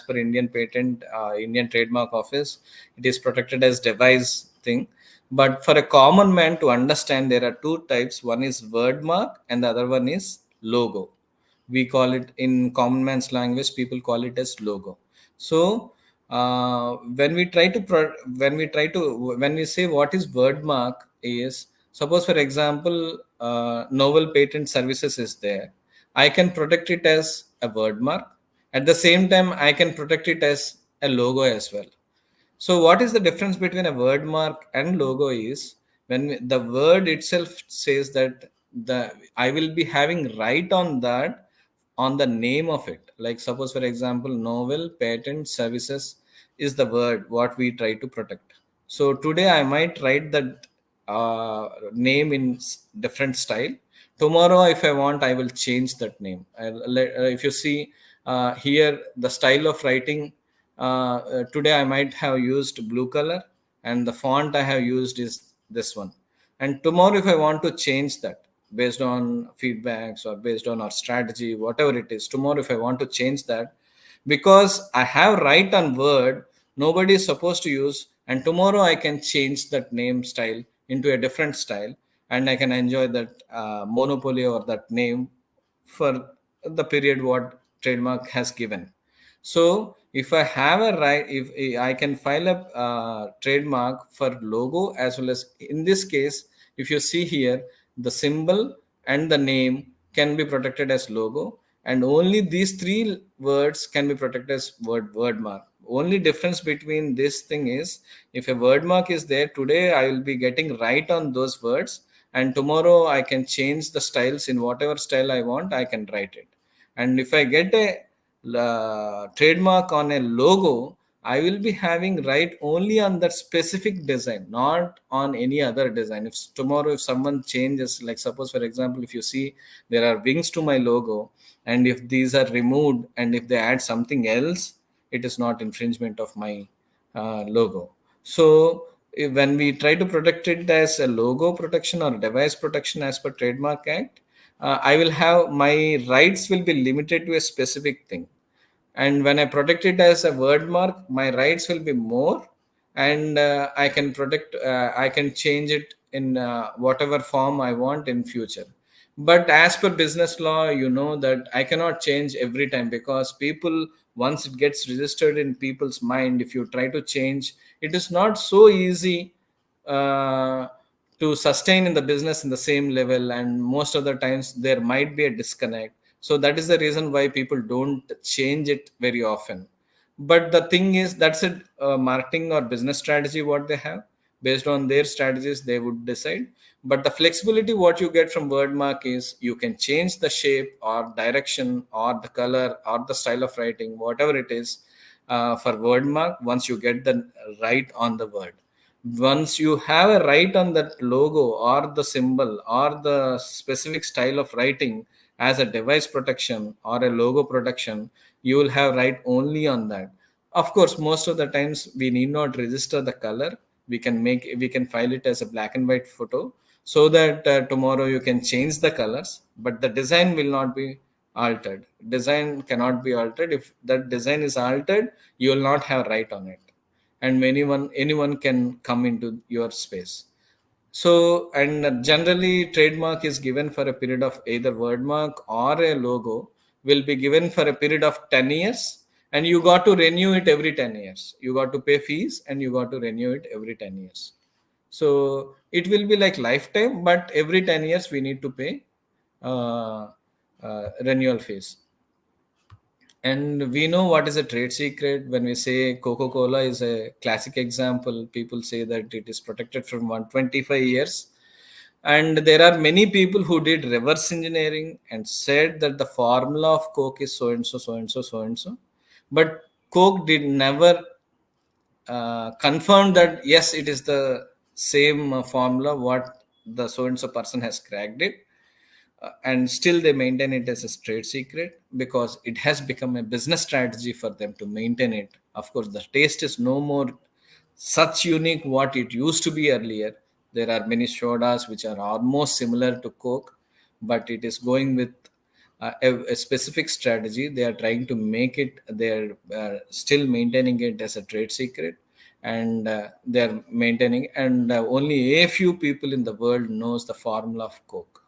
per Indian patent, Indian Trademark Office. It is protected as device thing. But for a common man to understand, there are two types. One is word mark, and the other one is logo. We call it in common man's language. People call it as logo. So when we say what is word mark is, suppose for example, novel patent services is there. I can protect it as a word mark. At the same time, I can protect it as a logo as well. So, what is the difference between a word mark and logo is when the word itself says that the I will be having right on that on the name of it. Like suppose for example, novel, patent, services is the word what we try to protect. So today I might write that name in different style. Tomorrow, if I want, I will change that name. If you see here, the style of writing today I might have used blue color, and the font I have used is this one. And tomorrow, if I want to change that based on feedbacks or based on our strategy, whatever it is, tomorrow if I want to change that, because I have right on word, nobody is supposed to use, and tomorrow I can change that name style into a different style, and I can enjoy that monopoly or that name for the period what trademark has given. So if I have a right, if I can file a trademark for logo as well as in this case, if you see here, the symbol and the name can be protected as logo, and only these three words can be protected as word mark. Only difference between this thing is if a word mark is there today, I will be getting right on those words, and tomorrow I can change the styles in whatever style I want. I can write it, and if I get a trademark on a logo, I will be having right only on that specific design, not on any other design. If tomorrow, if someone changes, like suppose for example, if you see there are wings to my logo, and if these are removed and if they add something else, it is not infringement of my logo. So when we try to protect it as a logo protection or device protection as per Trademark Act, I will have my rights will be limited to a specific thing. And when I protect it as a word mark, my rights will be more, and I can change it in whatever form I want in future. But as per business law, you know that I cannot change every time, because people, once it gets registered in people's mind, if you try to change, it is not so easy uh, to sustain in the business in the same level, and most of the times there might be a disconnect. So that is the reason why people don't change it very often. But the thing is, that's a marketing or business strategy what they have. Based on their strategies they would decide. But the flexibility what you get from wordmark is you can change the shape or direction or the color or the style of writing, whatever it is, for wordmark once you get the right on the word. Once you have a right on that logo or the symbol or the specific style of writing as a device protection or a logo protection, you will have right only on that. Of course, most of the times we need not register the color. We can file it as a black and white photo, so that tomorrow you can change the colors, but the design will not be altered. Design cannot be altered. If that design is altered, you will not have right on it, and anyone can come into your space. So, and generally trademark is given for a period of either wordmark or a logo will be given for a period of 10 years, and you got to renew it every 10 years. You got to pay fees and you got to renew it every 10 years. So it will be like lifetime, but every 10 years we need to pay renewal fees. And we know what is a trade secret. When we say Coca-Cola is a classic example, people say that it is protected from 125 years. And there are many people who did reverse engineering and said that the formula of Coke is so and so, so and so, so and so. But Coke did never confirm that yes, it is the same formula what the so and so person has cracked it. And still they maintain it as a trade secret because it has become a business strategy for them to maintain it. Of course, the taste is no more such unique what it used to be earlier. There are many sodas which are almost similar to Coke, but it is going with a specific strategy. They are trying to make it, they're still maintaining it as a trade secret, and they're maintaining, and only a few people in the world knows the formula of Coke.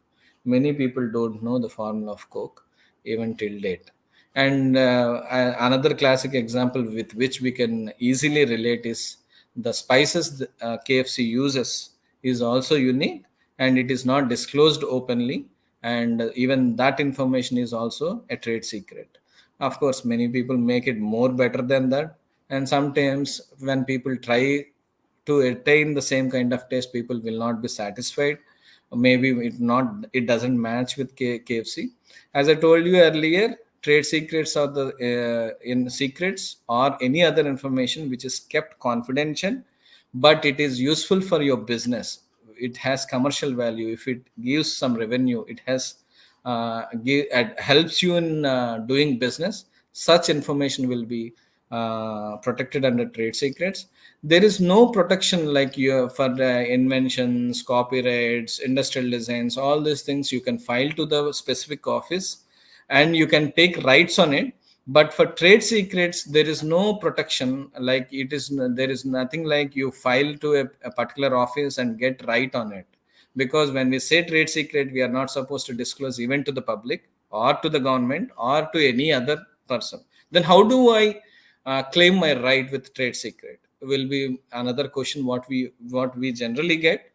Many people don't know the formula of Coke even till date. And another classic example with which we can easily relate is the spices KFC uses is also unique, and it is not disclosed openly, and even that information is also a trade secret. Of course, many people make it more better than that, and sometimes when people try to attain the same kind of taste, people will not be satisfied. Maybe it doesn't match with KFC. As I told you earlier, trade secrets are the in secrets or any other information which is kept confidential, but it is useful for your business. It has commercial value. If it gives some revenue, it has it helps you in doing business. Such information will be protected under trade secrets. There is no protection like you for inventions, copyrights, industrial designs, all these things you can file to the specific office and you can take rights on it. But for trade secrets there is no protection. Like it is, there is nothing like you file to a particular office and get right on it. Because when we say trade secret, we are not supposed to disclose even to the public or to the government or to any other person. Then how do I claim my right with trade secret will be another question what we generally get.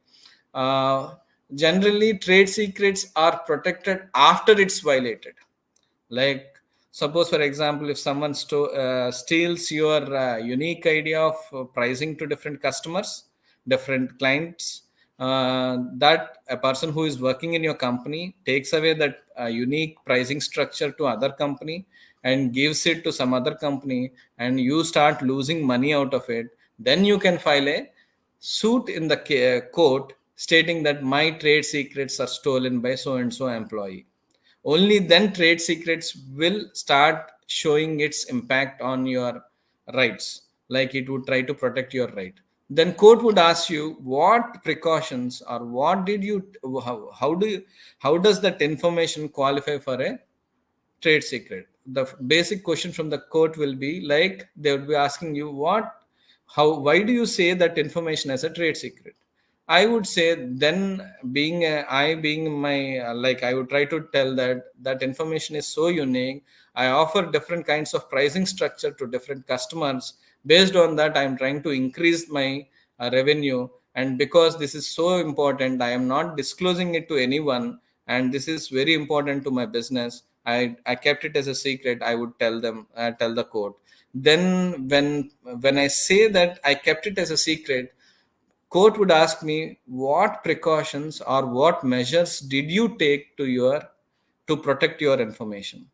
uh, Generally trade secrets are protected after it's violated. Like, suppose for example, if someone steals your unique idea of pricing to different customers, different clients, that a person who is working in your company takes away that unique pricing structure to other company and gives it to some other company, and you start losing money out of it, then you can file a suit in the court stating that my trade secrets are stolen by so and so employee. Only then trade secrets will start showing its impact on your rights. Like it would try to protect your right. Then court would ask you what precautions or what did you, how does that information qualify for a trade secret. The basic question from the court will be like, they would be asking you why do you say that information as a trade secret. I would say then, being my like, I would try to tell that that information is so unique. I offer different kinds of pricing structure to different customers. Based on that, I am trying to increase my revenue, and because this is so important, I am not disclosing it to anyone, and this is very important to my business. I kept it as a secret. I would tell the court. Then when I say that I kept it as a secret, court would ask me what precautions or what measures did you take to protect your information.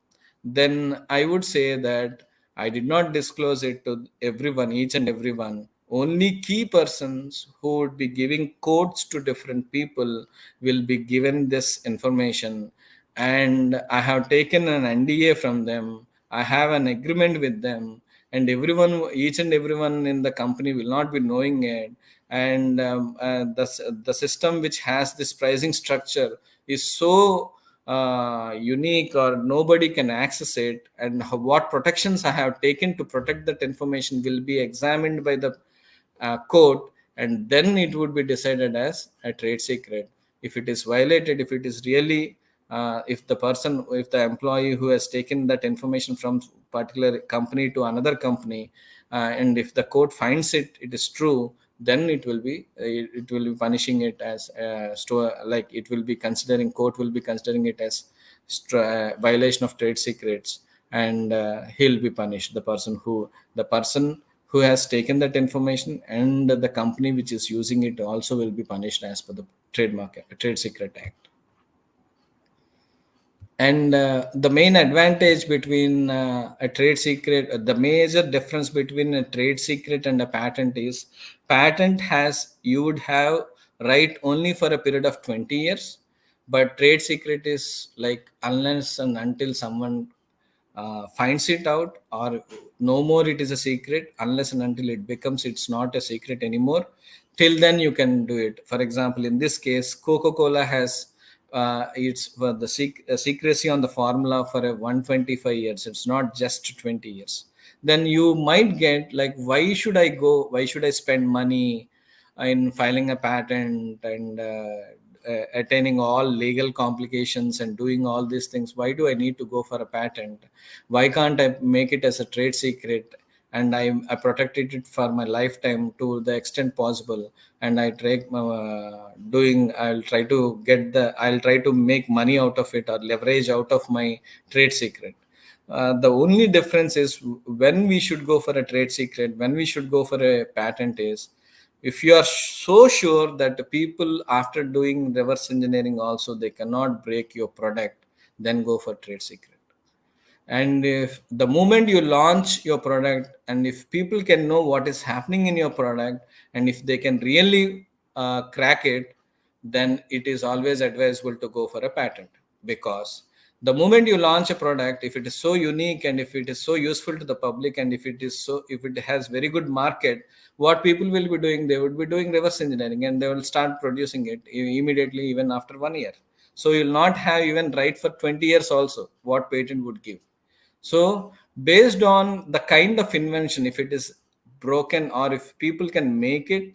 Then I would say that I did not disclose it to everyone, each and everyone. Only key persons who would be giving codes to different people will be given this information. And I have taken an NDA from them. I have an agreement with them, and each and everyone in the company will not be knowing it. And the system which has this pricing structure is so unique, or nobody can access it, and what protections I have taken to protect that information will be examined by the court, and then it would be decided as a trade secret. If it is violated, if it is really if the employee who has taken that information from particular company to another company, and if the court finds it is true, then it will be punishing it as store, like it will be considering, court will be considering it as violation of trade secrets, and he'll be punished, the person who has taken that information, and the company which is using it also will be punished as per the Trade Secret Act. And the main advantage between a trade secret, the major difference between a trade secret and a patent is, patent has, you would have right only for a period of 20 years, but trade secret is like unless and until someone finds it out, or no more it is a secret, unless and until it becomes, it's not a secret anymore, till then you can do it. For example, in this case, Coca-Cola has it's for the secrecy on the formula for a 125 years, it's not just 20 years. Then you might get like, why should I spend money in filing a patent and attaining all legal complications and doing all these things? Why do I need to go for a patent? Why can't I make it as a trade secret, and I protected it for my lifetime to the extent possible, and I try I'll try to make money out of it or leverage out of my trade secret. The only difference is when we should go for a trade secret, when we should go for a patent is, if you are so sure that the people after doing reverse engineering also they cannot break your product, then go for trade secret. And if the moment you launch your product, and if people can know what is happening in your product, and if they can really crack it, then it is always advisable to go for a patent. Because the moment you launch a product, if it is so unique and if it is so useful to the public, and if it has very good market, what people will be doing, they would be doing reverse engineering, and they will start producing it immediately, even after 1 year. So you'll not have even right for 20 years also what patent would give. So based on the kind of invention, if it is broken or if people can make it,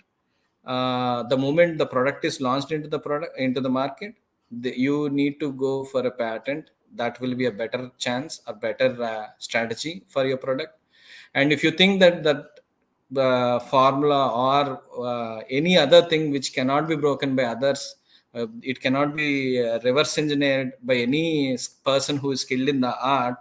the moment the product is launched into the market, you need to go for a patent. That will be a better chance, a better strategy for your product. And if you think that the formula or any other thing which cannot be broken by others, it cannot be reverse engineered by any person who is skilled in the art,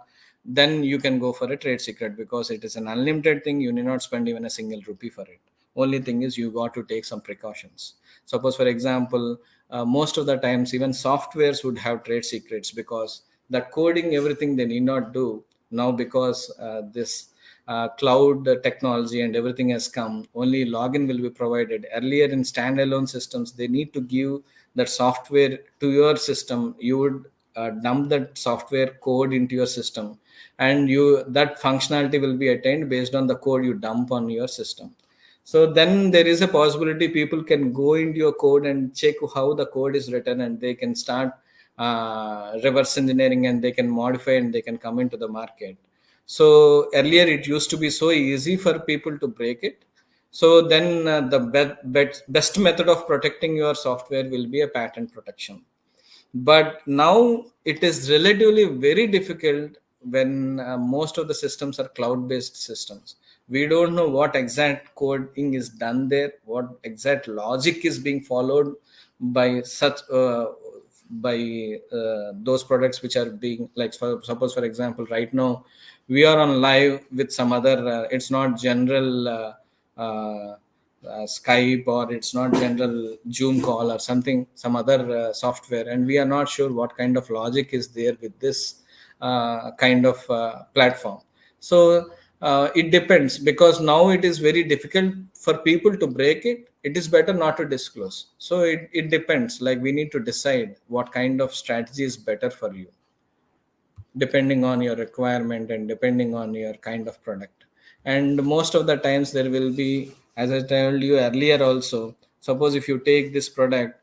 then you can go for a trade secret, because it is an unlimited thing. You need not spend even a single rupee for it. Only thing is you got to take some precautions. Suppose, for example, most of the times even softwares would have trade secrets, because that coding, everything they need not do now, because this cloud technology and everything has come. Only login will be provided. Earlier in standalone systems, they need to give that software to your system. You would dump that software code into your system, and that functionality will be attained based on the code you dump on your system. So then there is a possibility people can go into your code and check how the code is written, and they can start reverse engineering, and they can modify, and they can come into the market. So earlier it used to be so easy for people to break it. So then the best method of protecting your software will be a patent protection. But now it is relatively very difficult when most of the systems are cloud-based systems. We don't know what exact coding is done there, what exact logic is being followed by such by those products which are being, like, suppose for example, right now we are on live with some other it's not general Skype, or it's not general Zoom call or something, some other software, and we are not sure what kind of logic is there with this kind of platform. So it depends, because now it is very difficult for people to break it. It is better not to disclose. So it depends. Like, we need to decide what kind of strategy is better for you, depending on your requirement and depending on your kind of product. And most of the times there will be, as I told you earlier also, suppose if you take this product,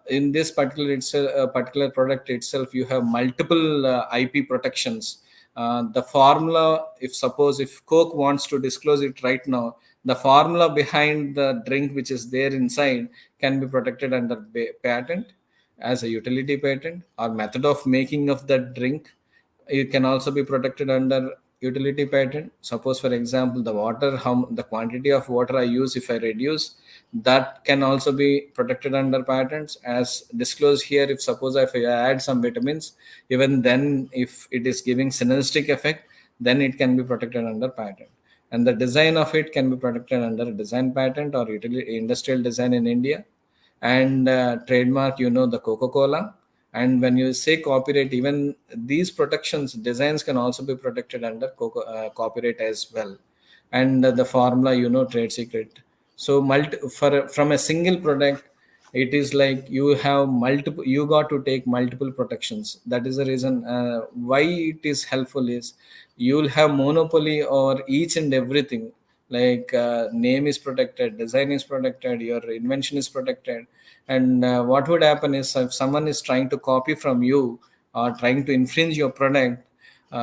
in this particular product itself, you have multiple IP protections. The formula, if Coke wants to disclose it right now, the formula behind the drink which is there inside can be protected under patent as a utility patent, or method of making of that drink. It can also be protected under utility patent. Suppose, for example, the water, how the quantity of water I use, if I reduce, that can also be protected under patents as disclosed here. If suppose if I add some vitamins, even then if it is giving synergistic effect, then it can be protected under patent. And the design of it can be protected under a design patent or utility, industrial design in India. And trademark, the Coca-Cola. And when you say copyright, even these protections, designs can also be protected under copyright as well. And the formula, trade secret. So from a single product, it is like you have multiple, you got to take multiple protections. That is the reason why it is helpful is you'll have monopoly or each and everything, like name is protected, design is protected, your invention is protected. And what would happen is if someone is trying to copy from you or trying to infringe your product,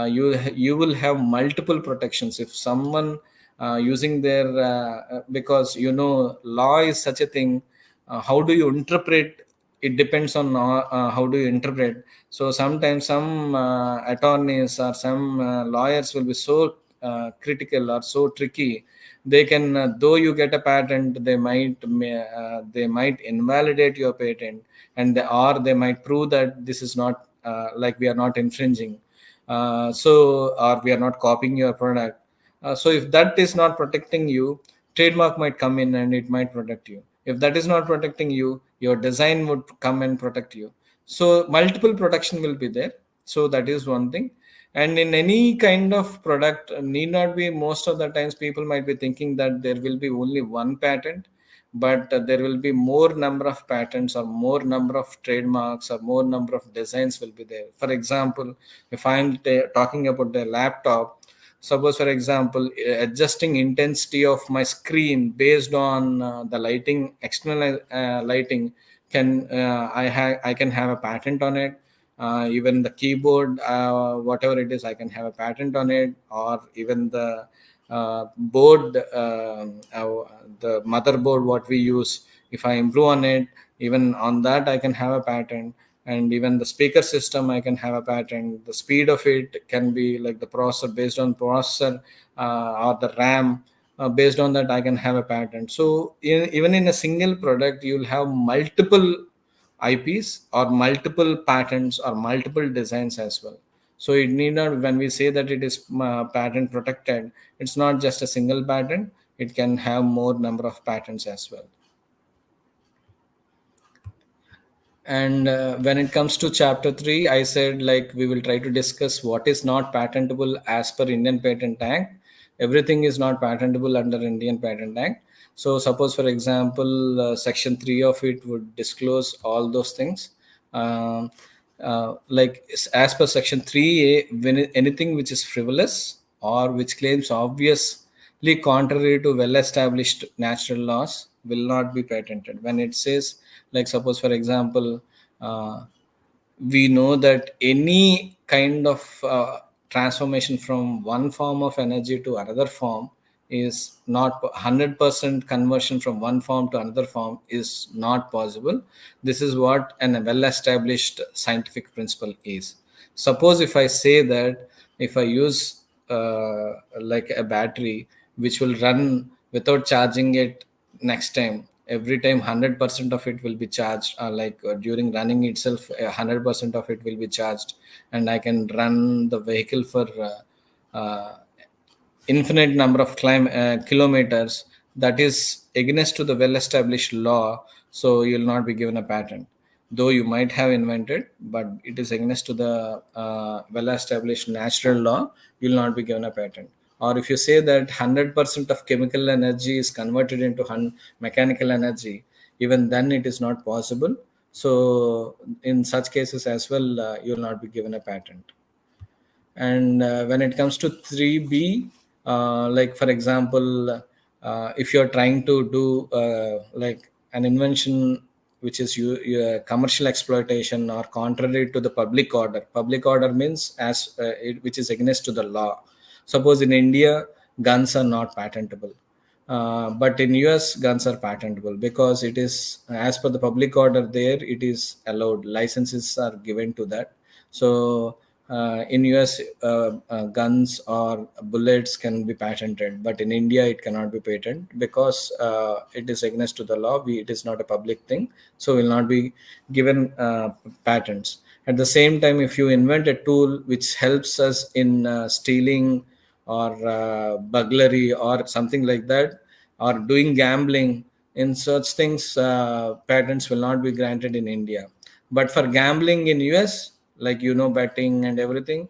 you will have multiple protections. If someone using their because law is such a thing, how do you interpret it depends on how do you interpret. So sometimes some attorneys or some lawyers will be so critical or so tricky. They can though you get a patent, they might invalidate your patent, or they might prove that this is not like we are not infringing, or we are not copying your product. So if that is not protecting you, trademark might come in and it might protect you. If that is not protecting you, your design would come and protect you. So multiple protection will be there. So that is one thing. And in any kind of product, need not be, most of the times people might be thinking that there will be only one patent, but there will be more number of patents or more number of trademarks or more number of designs will be there. For example, if I'm talking about the laptop, suppose for example adjusting intensity of my screen based on the lighting, external lighting, I can have a patent on it. Even the keyboard, whatever it is, I can have a patent on it. Or even the board, the motherboard what we use, if I improve on it, even on that I can have a patent. And even the speaker system, I can have a patent. The speed of it can be like the processor, based on processor, or the RAM, based on that I can have a patent. So even in a single product, you'll have multiple IPs or multiple patents or multiple designs as well. So it need not, when we say that it is patent protected, it's not just a single patent, it can have more number of patents as well. And when it comes to chapter 3, I said like we will try to discuss what is not patentable as per Indian Patent Act. Everything is not patentable under Indian Patent Act. So suppose for example section 3 of it would disclose all those things. Like as per section 3A, when anything which is frivolous or which claims obviously contrary to well established natural laws will not be patented. When it says, like suppose for example we know that any kind of transformation from one form of energy to another form is not 100% conversion from one form to another form is not possible. This is what an well established scientific principle is. Suppose if I say that if I use like a battery which will run without charging it next time, every time 100% of it will be charged, during running itself 100% of it will be charged, and I can run the vehicle for infinite number of kilometers. That is against to the well established law. So you'll not be given a patent, though you might have invented, but it is against to the well established natural law. You'll not be given a patent. Or if you say that 100% of chemical energy is converted into mechanical energy, even then it is not possible. So in such cases as well, you'll not be given a patent. And when it comes to 3B, like for example, if you're trying to do like an invention which is commercial exploitation or contrary to the public order. Public order means which is against to the law. Suppose in India, guns are not patentable. But in US, guns are patentable because it is as per the public order there, it is allowed. Licenses are given to that. So in US, guns or bullets can be patented, but in India it cannot be patented because it is against to the law. It is not a public thing, so will not be given patents. At the same time, if you invent a tool which helps us in stealing or burglary or something like that, or doing gambling, in such things, patents will not be granted in India. But for gambling in US, like betting and everything,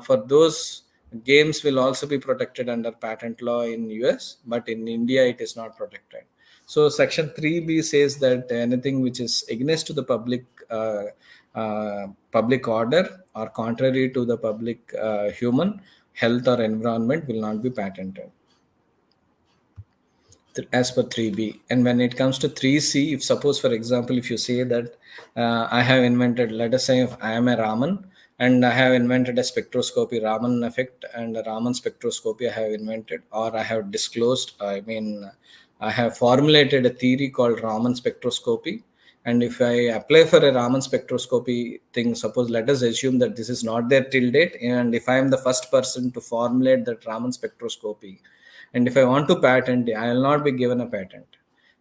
for those games will also be protected under patent law in US, but in India it is not protected. So section 3b says that anything which is against to the public order or contrary to the public human health or environment will not be patented as per 3b. And when it comes to 3c, if suppose for example, if you say that I have invented, let us say if I am a Raman and I have invented a spectroscopy, Raman effect and a Raman spectroscopy I have invented, or I have disclosed, I have formulated a theory called Raman spectroscopy. And if I apply for a Raman spectroscopy thing, suppose let us assume that this is not there till date, and if I am the first person to formulate that Raman spectroscopy, and if I want to patent, I will not be given a patent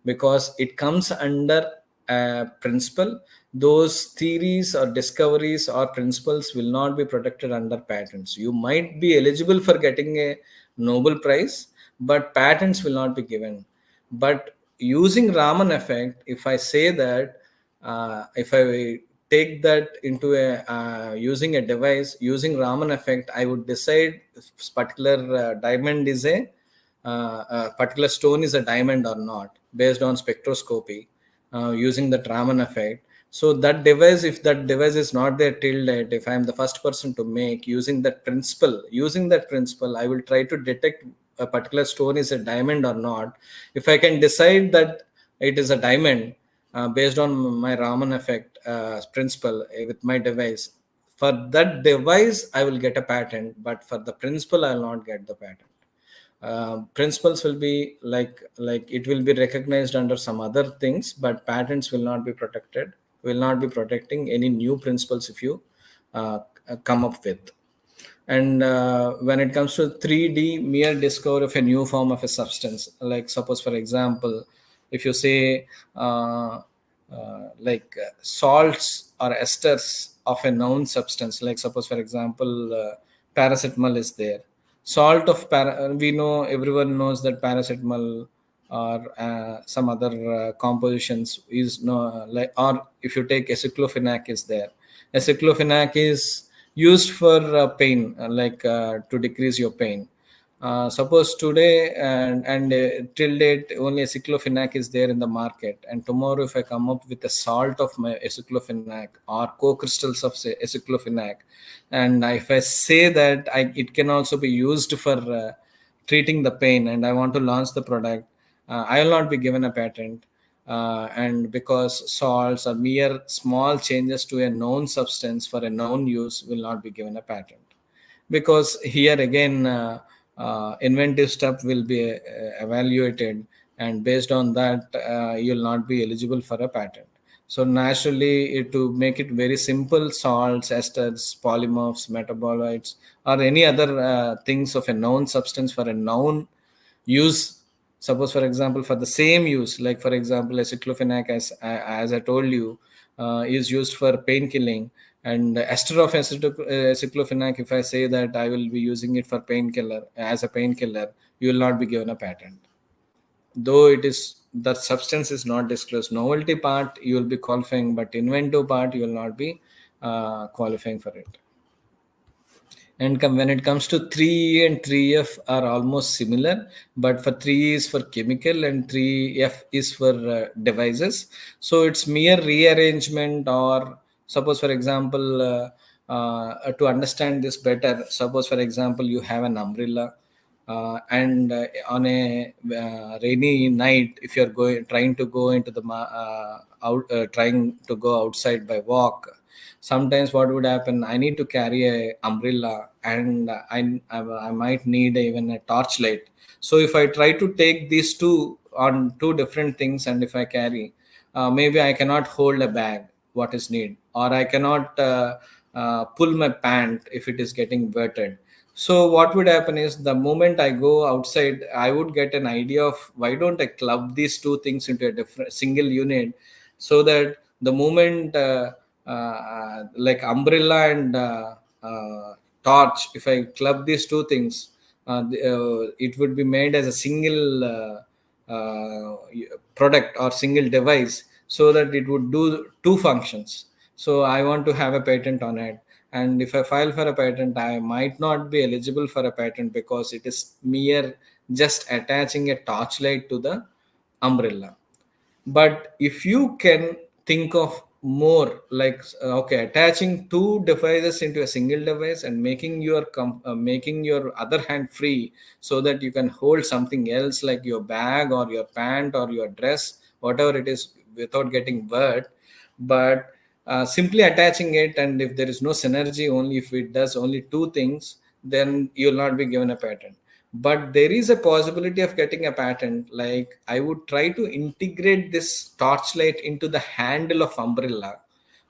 because it comes under a principle. Those theories or discoveries or principles will not be protected under patents. You might be eligible for getting a Nobel Prize, but patents will not be given. But using Raman effect, if I say that, if I take that into a using a device using Raman effect, I would decide if particular diamond is a particular stone is a diamond or not based on spectroscopy using the Raman effect. So that device, if that device is not there till date, if I am the first person to make using that principle, I will try to detect a particular stone is a diamond or not. If I can decide that it is a diamond based on my Raman effect principle with my device, for that device I will get a patent, but for the principle I will not get the patent. Principles will be like it will be recognized under some other things, but patents will not be protected, will not be protecting any new principles if you come up with. And when it comes to 3D, mere discovery of a new form of a substance, like suppose for example, if you say salts or esters of a known substance, like suppose for example, paracetamol is there. Salt of we know, everyone knows that paracetamol or some other compositions is no like, or if you take aceclofenac is there. Aceclofenac is used for pain, to decrease your pain. Suppose today and till date only aceclofenac is there in the market, and tomorrow if I come up with a salt of my aceclofenac or co-crystals of say aceclofenac, and if I say that it can also be used for treating the pain, and I want to launch the product, I will not be given a patent. And because salts or mere small changes to a known substance for a known use will not be given a patent, because here again inventive stuff will be evaluated, and based on that you'll not be eligible for a patent. So naturally, to make it very simple, salts, esters, polymorphs, metabolites, or any other things of a known substance for a known use. Suppose for example, for the same use, like for example aceclofenac, as I told you, is used for pain killing, and ester of aceclofenac, if I say that I will be using it for painkiller, as a painkiller, you will not be given a patent, though it is the substance is not disclosed. Novelty part you will be qualifying, but inventive part you will not be qualifying for it. And when it comes to 3E and 3F are almost similar, but for 3E is for chemical and 3F is for devices. So it's mere rearrangement, or suppose for example, to understand this better, suppose for example you have an umbrella, and on a rainy night, if you're trying to go into the trying to go outside by walk, sometimes what would happen, I need to carry a umbrella, and I might need even a torchlight. So if I try to take these two on two different things, and if I carry, maybe I cannot hold a bag what is need, or I cannot pull my pant if it is getting wetted. So what would happen is the moment I go outside, I would get an idea of why don't I club these two things into a different single unit, so that the moment like umbrella and torch, if I club these two things, it would be made as a single product or single device, so that it would do two functions. So I want to have a patent on it, and if I file for a patent, I might not be eligible for a patent because it is mere just attaching a torchlight to the umbrella. But if you can think of more like, okay, attaching two devices into a single device and making your making your other hand free, so that you can hold something else like your bag or your pant or your dress, whatever it is, without getting wet. But simply attaching it, and if there is no synergy, only if it does only two things, then you'll not be given a patent. But there is a possibility of getting a patent, like I would try to integrate this torchlight into the handle of umbrella,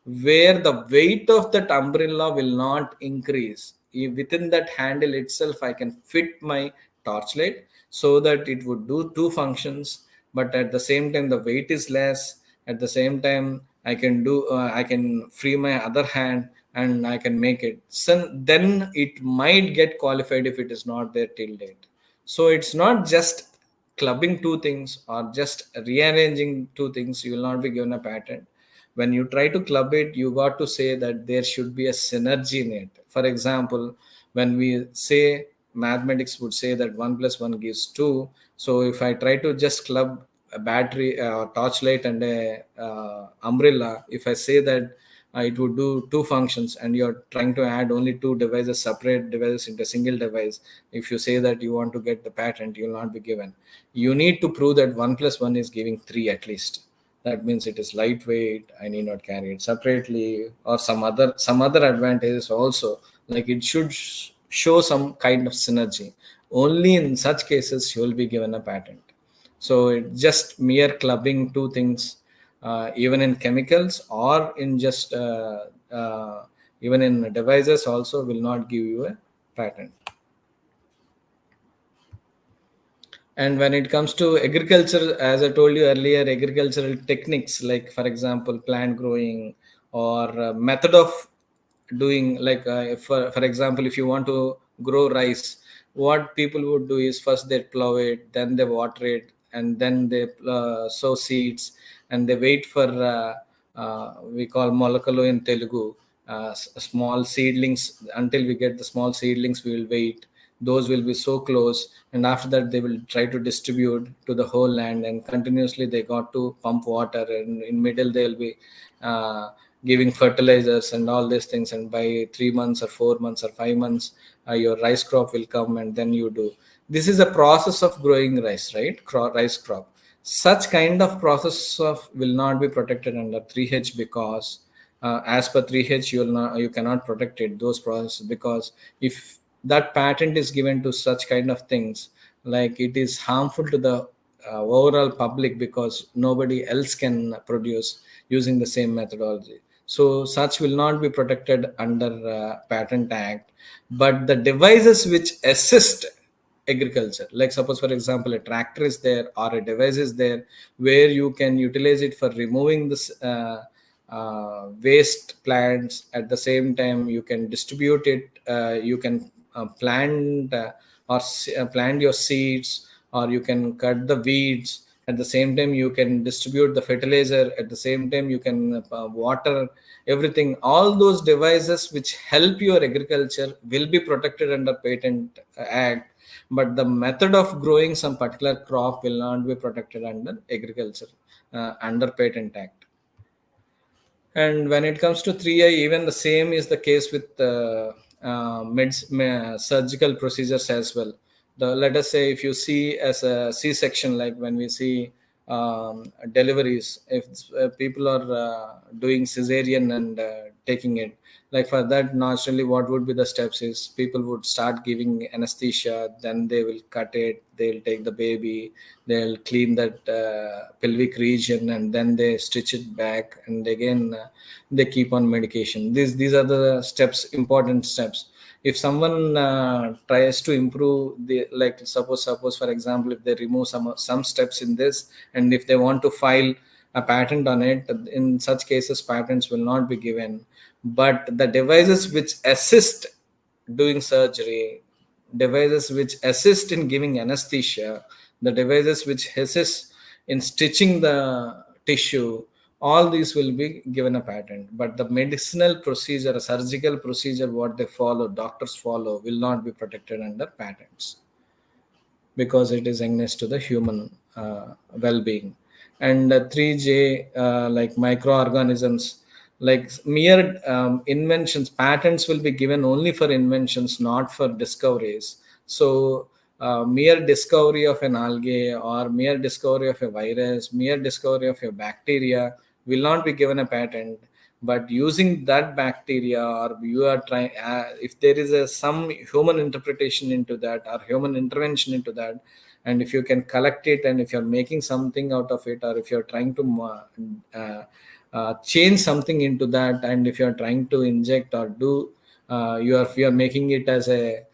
where the weight of that umbrella will not increase. Within that handle itself, I can fit my torchlight, so that it would do two functions, but at the same time the weight is less. At the same time, I can free my other hand and I can make it. So then it might get qualified if it is not there till date. So it's not just clubbing two things or just rearranging two things, you will not be given a patent. When you try to club it, you got to say that there should be a synergy in it. For example, when we say, mathematics would say that 1 plus 1 gives 2. So if I try to just club a battery, torchlight and a umbrella, if I say that it would do two functions, and you're trying to add only two devices, separate devices, into a single device, if you say that you want to get the patent, you will not be given. You need to prove that 1 plus 1 is giving 3 at least. That means it is lightweight, I need not carry it separately, or some other advantages also, like it should show some kind of synergy. Only in such cases you will be given a patent. So it just mere clubbing two things, even in chemicals or in just even in devices also, will not give you a patent. And when it comes to agriculture, as I told you earlier, agricultural techniques, like for example plant growing, or method of doing, like for example, if you want to grow rice, what people would do is first they plow it, then they water it, and then they sow seeds, and they wait for we call molokolo in Telugu, small seedlings. Until we get the small seedlings, we will wait. Those will be so close, and after that they will try to distribute to the whole land, and continuously they got to pump water, and in middle they will be uh, giving fertilizers and all these things, and by 3 months or 4 months or 5 months, your rice crop will come, and then you do. This is a process of growing rice, right? Rice crop. Such kind of process of will not be protected under 3H, because as per 3H you cannot protect it, those processes, because if that patent is given to such kind of things, like it is harmful to the overall public, because nobody else can produce using the same methodology. So such will not be protected under patent act. But the devices which assist agriculture, like suppose for example a tractor is there or a device is there, where you can utilize it for removing this waste plants. At the same time you can distribute it, you can plant plant your seeds, or you can cut the weeds. At the same time you can distribute the fertilizer, at the same time you can water everything. All those devices which help your agriculture will be protected under patent act, but the method of growing some particular crop will not be protected under agriculture under patent act. And when it comes to 3I, even the same is the case with surgical procedures as well. Let us say if you see as a C-section, like when we see deliveries, if people are doing cesarean and taking it, Like for that, naturally, what would be the steps is people would start giving anesthesia, then they will cut it, they'll take the baby, they'll clean that pelvic region, and then they stitch it back, and again they keep on medication. These are the steps, important steps. If someone tries to improve the, like suppose for example, if they remove some steps in this, and if they want to file a patent on it, in such cases patents will not be given. But the devices which assist doing surgery, devices which assist in giving anesthesia, the devices which assist in stitching the tissue, all these will be given a patent. But the medicinal procedure, a surgical procedure, what they follow, doctors follow, will not be protected under patents, because it is against to the human well-being. And 3J, like microorganisms, like mere inventions, patents will be given only for inventions, not for discoveries. So mere discovery of an algae, or mere discovery of a virus, mere discovery of a bacteria will not be given a patent. But using that bacteria, or you are trying, if there is some human interpretation into that, or human intervention into that, and if you can collect it, and if you're making something out of it, or if you're trying to change something into that, and if you're trying to inject or do, you are making it as a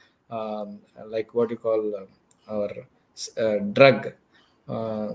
like what you call or drug, uh,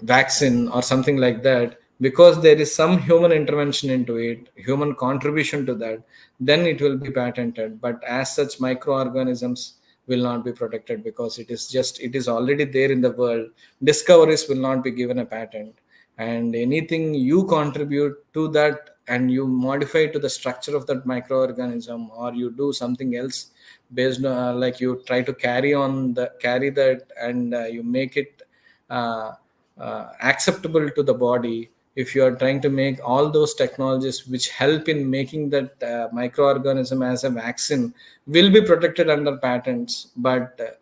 vaccine or something like that, because there is some human intervention into it, human contribution to that, then it will be patented. But as such, microorganisms will not be protected, because it is already there in the world. Discoveries will not be given a patent, and anything you contribute to that, and you modify to the structure of that microorganism, or you do something else based on, like you try to carry that, and you make it acceptable to the body. If you are trying to make all those technologies which help in making that microorganism as a vaccine, will be protected under patents. But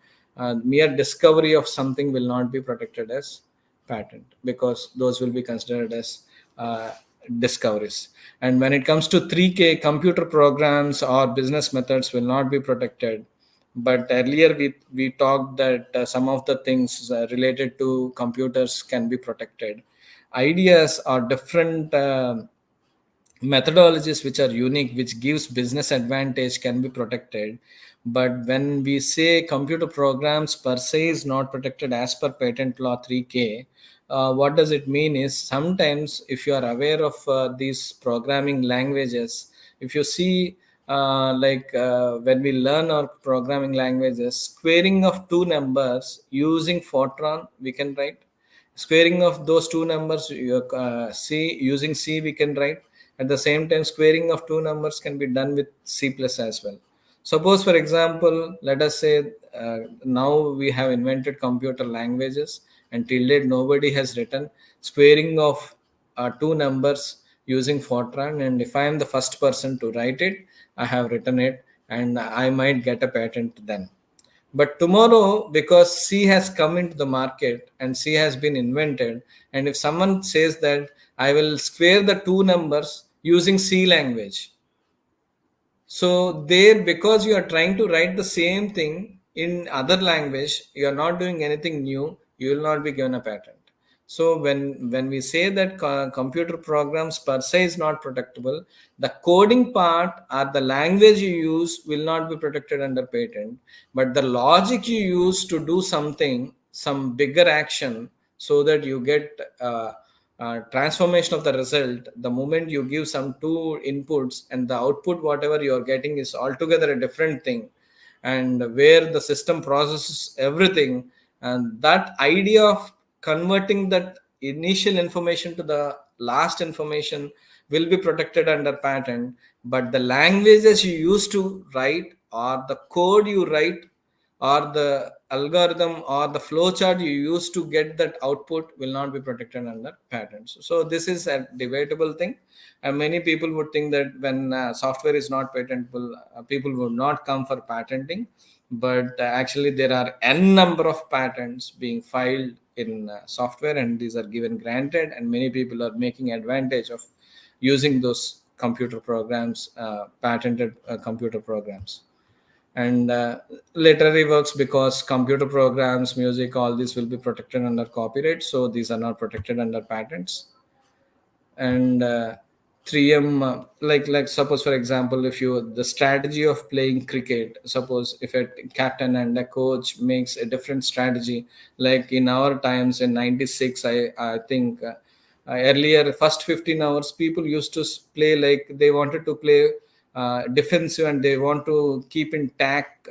mere discovery of something will not be protected as patent, because those will be considered as discoveries. And when it comes to 3K, computer programs or business methods will not be protected. But earlier we talked that some of the things related to computers can be protected. Ideas or different methodologies which are unique, which gives business advantage, can be protected. But when we say computer programs per se is not protected as per patent law 3K, what does it mean is, sometimes if you are aware of these programming languages, if you see when we learn our programming languages, squaring of two numbers using Fortran we can write, squaring of those two numbers c using C we can write. At the same time, squaring of two numbers can be done with C plus as well. Suppose for example, let us say now we have invented computer languages, and till date nobody has written squaring of two numbers using Fortran, and if I am the first person to write it, I have written it, and I might get a patent then. But tomorrow, because C has come into the market and C has been invented, and if someone says that I will square the two numbers using C language, so there, because you are trying to write the same thing in other language, you are not doing anything new, you will not be given a patent. So when we say that computer programs per se is not protectable, the coding part or the language you use will not be protected under patent, but the logic you use to do something, some bigger action, so that you get transformation of the result, the moment you give some two inputs, and the output whatever you are getting is altogether a different thing, and where the system processes everything, and that idea of converting that initial information to the last information will be protected under patent. But the languages you use to write, or the code you write, or the algorithm or the flowchart you use to get that output will not be protected under patents. So this is a debatable thing, and many people would think that when software is not patentable, people would not come for patenting. But actually there are n number of patents being filed in software, and these are given granted, and many people are making advantage of using those computer programs, patented computer programs. And literary works, because computer programs, music, all these will be protected under copyright, so these are not protected under patents. And 3M, like suppose for example, if you the strategy of playing cricket, suppose if a captain and a coach makes a different strategy, like in our times in 96, I think earlier first 15 hours people used to play like they wanted to play defensive, and they want to keep in tact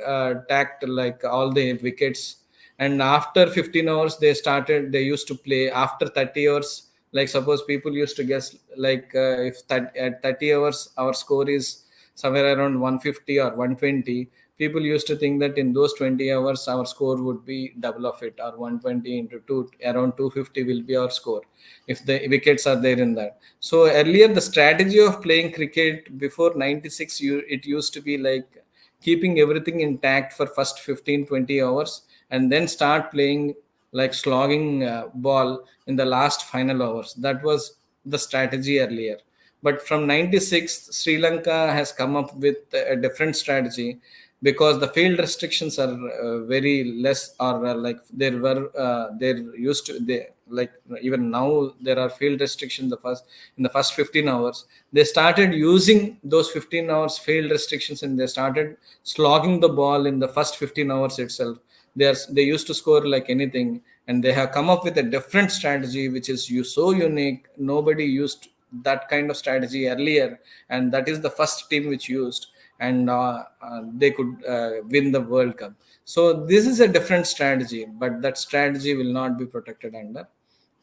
like all the wickets. And after 15 hours they used to play after 30 hours. Like suppose people used to guess, like if at 30 hours our score is somewhere around 150 or 120, people used to think that in those 20 hours our score would be double of it, or 120 into 2, around 250 will be our score if the wickets are there in that. So earlier the strategy of playing cricket before 96, it used to be like keeping everything intact for first 15-20 hours, and then start playing like slogging ball in the last final hours. That was the strategy earlier. But from 96, Sri Lanka has come up with a different strategy, because the field restrictions are very less, or like there used to they like even now there are field restrictions. In the first 15 hours they started using those 15 hours field restrictions, and they started slogging the ball in the first 15 hours itself. They used to score like anything, and they have come up with a different strategy which is so unique. Nobody used that kind of strategy earlier, and that is the first team which used, and they could win the World Cup. So this is a different strategy, but that strategy will not be protected under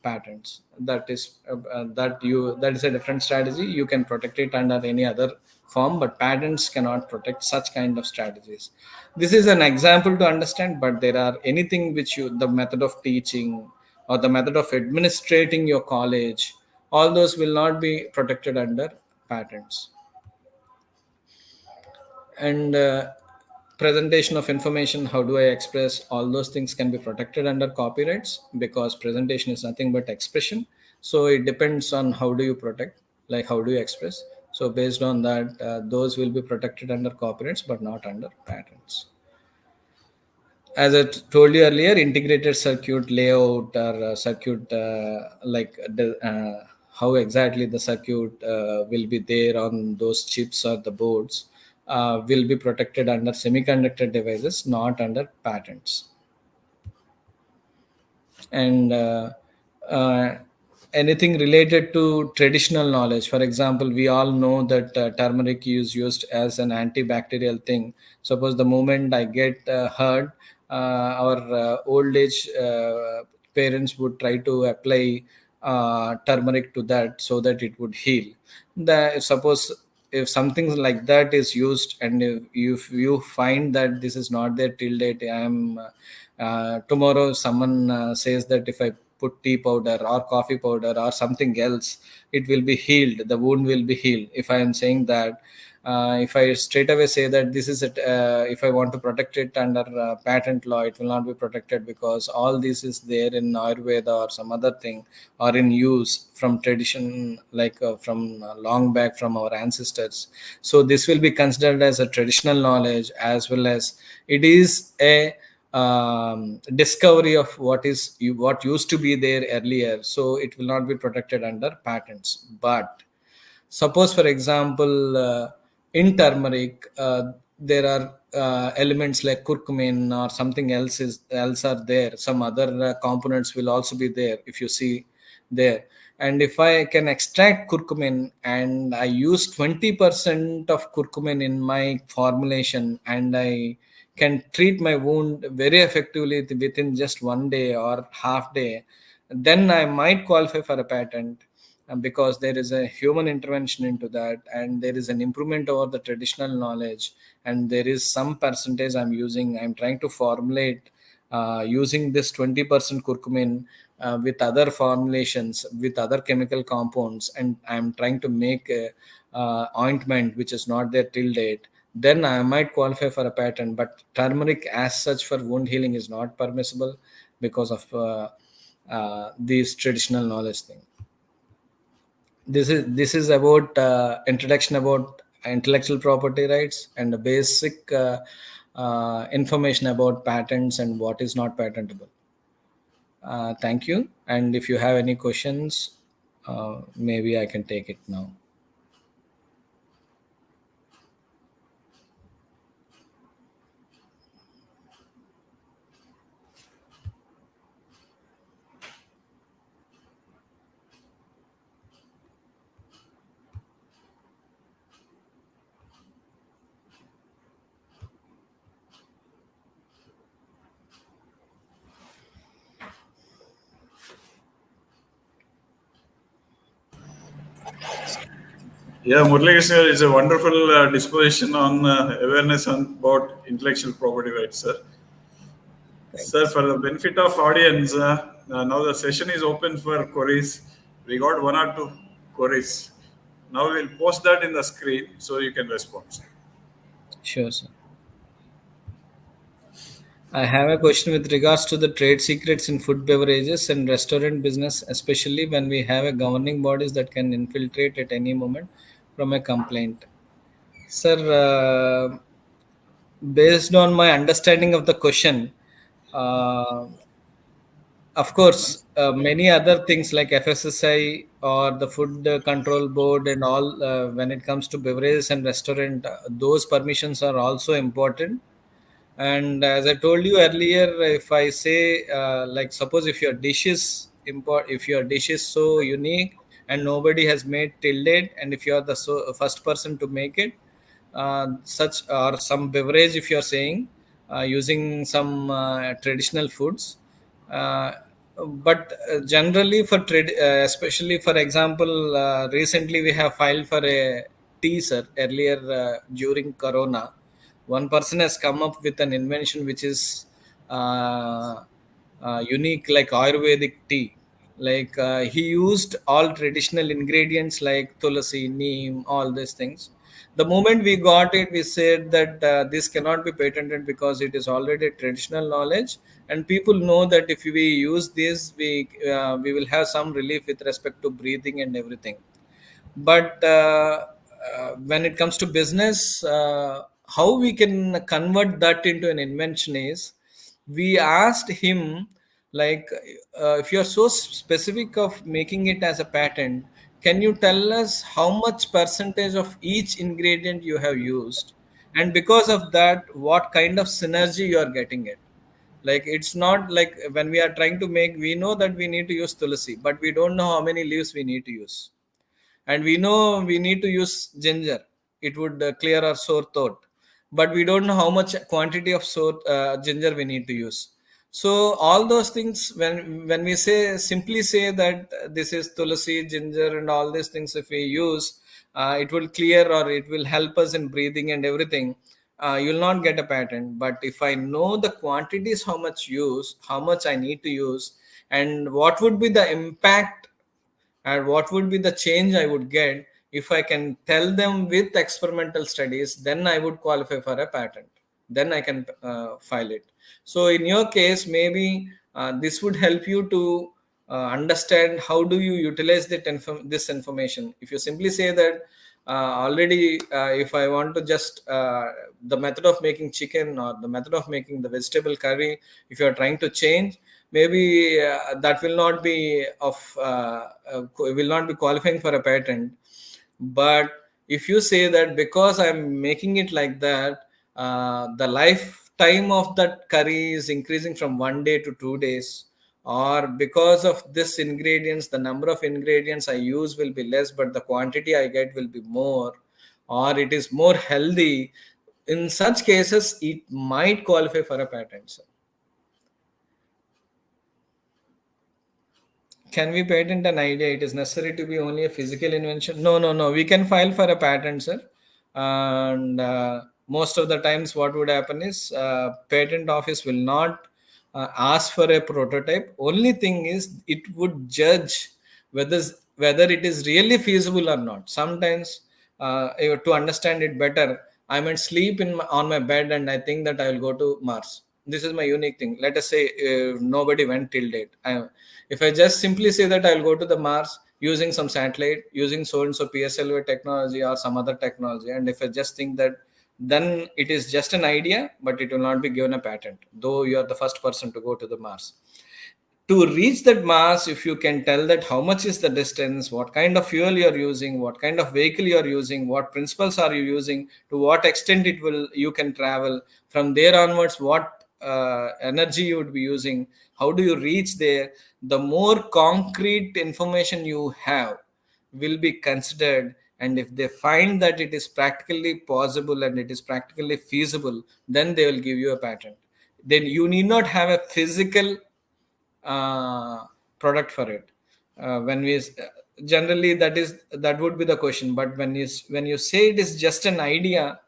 patents. That is a different strategy. You can protect it under any other form, but patents cannot protect such kind of strategies. This is an example to understand, but there are anything which the method of teaching or the method of administrating your college, all those will not be protected under patents. And presentation of information, how do I express, all those things can be protected under copyrights, because presentation is nothing but expression. So it depends on how do you protect, like how do you express. So based on that, those will be protected under copyrights but not under patents. As I told you earlier, integrated circuit layout, or circuit how exactly the circuit will be there on those chips or the boards will be protected under semiconductor devices, not under patents. And uh, anything related to traditional knowledge, for example, we all know that turmeric is used as an antibacterial thing. Suppose the moment I get hurt, our old age parents would try to apply turmeric to that so that it would heal. Suppose if something like that is used, and if you find that this is not there till date, I am tomorrow someone says that if I put tea powder or coffee powder or something else, it will be healed, the wound will be healed. If I am saying that, if I straight away say that this is it, if I want to protect it under patent law, it will not be protected, because all this is there in Ayurveda or some other thing, or in use from tradition, like from long back from our ancestors. So this will be considered as a traditional knowledge, as well as it is a discovery of what used to be there earlier. So it will not be protected under patents. But suppose for example, in turmeric there are elements like curcumin or something else are there, some other components will also be there if you see there. And if I can extract curcumin and I use 20% of curcumin in my formulation, and I can treat my wound very effectively within just 1 day or half day, then I might qualify for a patent, because there is a human intervention into that, and there is an improvement over the traditional knowledge, and there is some percentage I'm trying to formulate using this 20% curcumin with other formulations, with other chemical compounds, and I'm trying to make a ointment which is not there till date, then I might qualify for a patent. But turmeric as such for wound healing is not permissible, because of these traditional knowledge thing. This is about introduction about intellectual property rights and the basic information about patents and what is not patentable. Thank you. And if you have any questions, maybe I can take it now. Yeah, Murli sir is a wonderful disposition on awareness on about intellectual property rights, sir. Thank Sir, for the benefit of audience, now the session is open for queries. We got one or two queries. Now we'll post that in the screen so you can respond. Sure, sir. I have a question with regards to the trade secrets in food beverages and restaurant business, especially when we have a governing bodies that can infiltrate at any moment from a complaint. Sir, based on my understanding of the question, uh, of course, many other things like FSSI or the Food Control Board and all, when it comes to beverages and restaurant, those permissions are also important. And as I told you earlier, if I say, like, suppose if your dish is if your dish is so unique and nobody has made till date, and if you are the first person to make it, such or some beverage, if you are saying using some traditional foods, uh, but generally for trade, especially for example, recently we have filed for a teaser earlier during Corona. One person has come up with an invention which is unique, like Ayurvedic tea. Like he used all traditional ingredients like tulasi, neem, all these things. The moment we got it, we said that this cannot be patented because it is already traditional knowledge, and people know that if we use this, we will have some relief with respect to breathing and everything. But when it comes to business, how we can convert that into an invention is, we asked him, like, if you're so specific of making it as a patent, can you tell us how much percentage of each ingredient you have used, and because of that what kind of synergy you are getting it. Like, it's not like when we are trying to make, we know that we need to use tulsi, but we don't know how many leaves we need to use, and we know we need to use ginger. It would clear our sore throat, but we don't know how much quantity of ginger we need to use. So all those things, when we say, simply say that this is tulsi, ginger, and all these things, if we use, it will clear or it will help us in breathing and everything, you'll not get a patent. But if I know the quantities, how much use, how much I need to use, and what would be the impact, and what would be the change I would get if I can tell them with experimental studies, then I would qualify for a patent. Then I can file it. So in your case, maybe this would help you to understand how do you utilize this information. If you simply say that already, if I want to just the method of making chicken or the method of making the vegetable curry, if you are trying to change, maybe that will not be will not be qualifying for a patent. But if you say that because I'm making it like that, the lifetime of that curry is increasing from 1 day to 2 days, or because of this ingredients, the number of ingredients I use will be less but the quantity I get will be more, or it is more healthy, in such cases it might qualify for a patent, sir. Can we patent an idea? It is necessary to be only a physical invention? No, no, no. We can file for a patent, sir. And most of the times, what would happen is patent office will not ask for a prototype. Only thing is, it would judge whether whether it is really feasible or not. Sometimes, to understand it better, I might sleep on my bed and I think that I will go to Mars. This is my unique thing. Let us say nobody went till date. If I just simply say that I'll go to the Mars, using some satellite, using so and so PSLV technology or some other technology, and if I just think that, then it is just an idea, but it will not be given a patent, though you are the first person to go to the Mars. To reach that Mars, if you can tell that how much is the distance, what kind of fuel you are using, what kind of vehicle you are using, what principles are you using, to what extent it will you can travel, from there onwards what energy you would be using, how do you reach there, the more concrete information you have will be considered. And if they find that it is practically possible and it is practically feasible, then they will give you a patent. Then you need not have a physical product for it. When we generally, that would be the question. But when you say it is just an idea,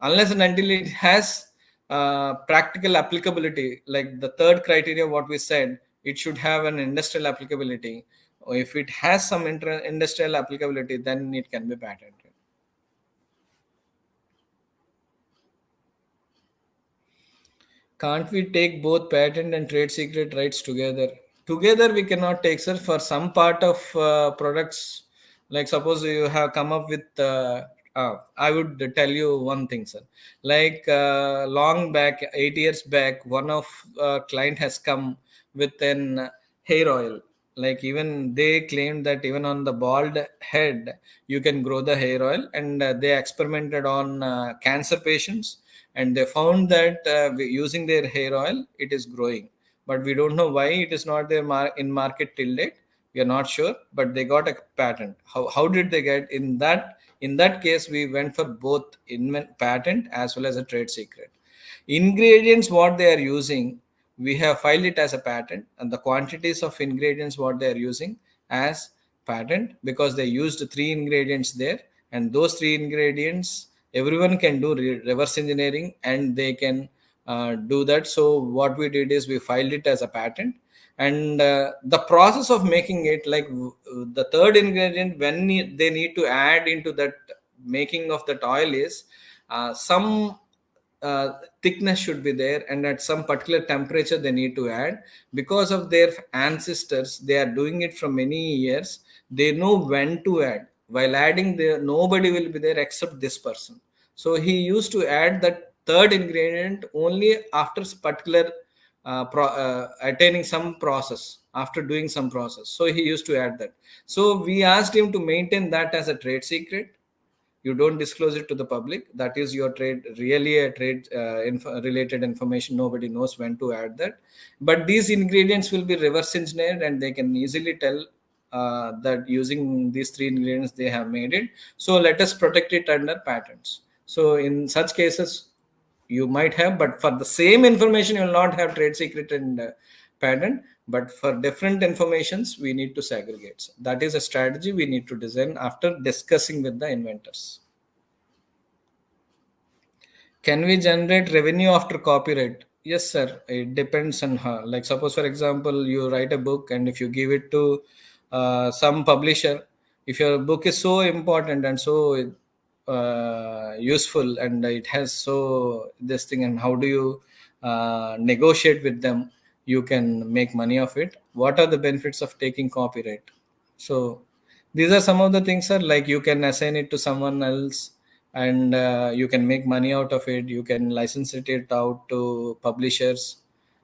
unless and until it has practical applicability, like the third criteria what we said, it should have an industrial applicability. Or if it has some industrial applicability, then it can be patented. Can't we take both patent and trade secret rights together? Together we cannot take, sir. For some part of products, like suppose you have come up with, I would tell you one thing, sir. Like long back, 8 years back, one of client has come with an hair oil. Like even they claimed that even on the bald head, you can grow the hair oil, and they experimented on cancer patients, and they found that using their hair oil, it is growing. But we don't know why it is not there in market till date. We are not sure, but they got a patent. How did they get in that? In that case, we went for both patent as well as a trade secret. Ingredients what they are using, we have filed it as a patent, and the quantities of ingredients what they are using as patent, because they used 3 ingredients there, and those 3 ingredients everyone can do reverse engineering, and they can do that. So what we did is we filed it as a patent. And the process of making it, like the third ingredient when they need to add into that making of that oil is some thickness should be there, and at some particular temperature they need to add. Because of their ancestors, they are doing it for many years, they know when to add. While adding, there nobody will be there except this person. So he used to add that third ingredient only after particular attaining some process, after doing some process. So he used to add that. So we asked him to maintain that as a trade secret. You don't disclose it to the public. That is your trade, really a trade related information. Nobody knows when to add that. But these ingredients will be reverse engineered, and they can easily tell that using these 3 ingredients they have made it. So let us protect it under patents. So in such cases, you might have, but for the same information, you will not have trade secret and patent. But for different informations, we need to segregate. So that is a strategy we need to design after discussing with the inventors. Can we generate revenue after copyright? Yes, sir. It depends on how. Like suppose, for example, you write a book, and if you give it to some publisher, if your book is so important and so useful, and it has so this thing, and how do you negotiate with them? You can make money of it. What are the benefits of taking copyright? So these are some of the things, sir. Like you can assign it to someone else, and you can make money out of it. You can license it out to publishers,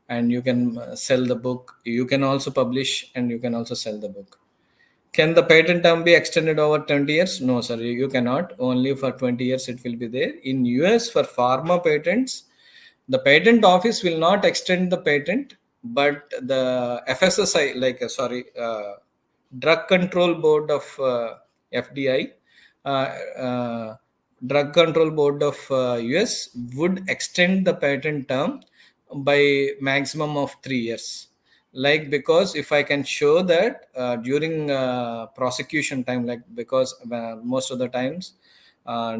and you can sell the book. You can also publish, and you can also sell the book. Can the patent term be extended over 20 years? No, sir, you cannot. Only for 20 years it will be there. In US, for pharma patents, the patent office will not extend the patent, but the FSSI, like Drug Control Board of FDI, uh, uh, Drug Control Board of US would extend the patent term by maximum of 3 years. Like, because if I can show that during prosecution time, like because most of the times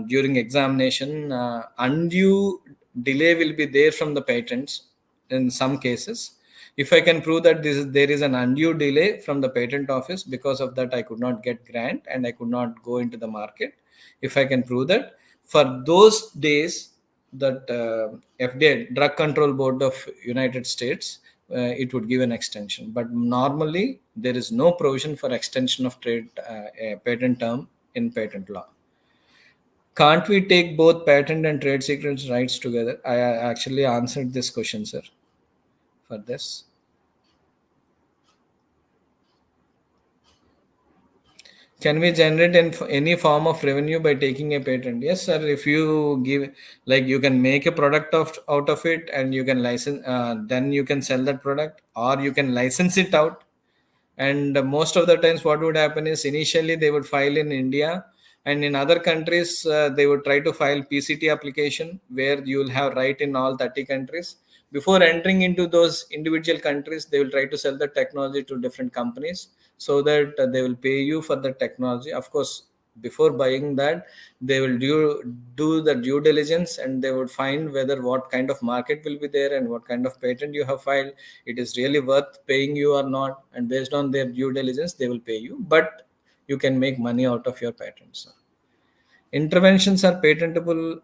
during examination, undue delay will be there from the patents in some cases. If I can prove that there is an undue delay from the patent office, because of that I could not get grant and I could not go into the market. If I can prove that, for those days, that FDA, Drug Control Board of United States, it would give an extension. But normally, there is no provision for extension of trade patent term in patent law. Can't we take both patent and trade secrets rights together? I actually answered this question, sir, for this. Can we generate any form of revenue by taking a patent? Yes, sir. If you give, like, you can make a product out of it, and you can license, then you can sell that product, or you can license it out. And most of the times, what would happen is initially they would file in India, and in other countries they would try to file PCT application where you will have right in all 30 countries. Before entering into those individual countries, they will try to sell the technology to different companies so that they will pay you for the technology. Of course, before buying that, they will do the due diligence, and they would find whether what kind of market will be there and what kind of patent you have filed, it is really worth paying you or not. And based on their due diligence, they will pay you, but you can make money out of your patents. Interventions are patentable.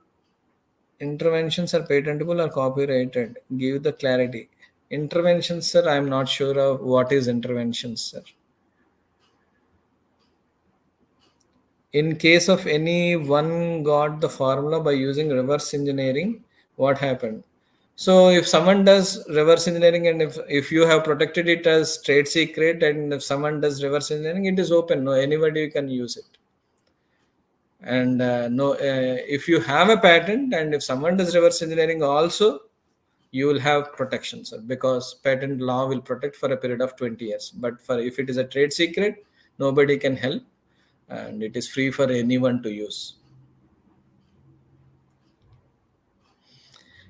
Interventions are patentable or copyrighted? Give the clarity. Interventions, sir, I'm not sure of what is interventions, sir. In case of anyone got the formula by using reverse engineering, what happened? So if someone does reverse engineering, and if you have protected it as trade secret, and if someone does reverse engineering, it is open. No, anybody can use it. And if you have a patent, and if someone does reverse engineering also, you will have protection, sir, because patent law will protect for a period of 20 years. But if it is a trade secret, nobody can help, and it is free for anyone to use.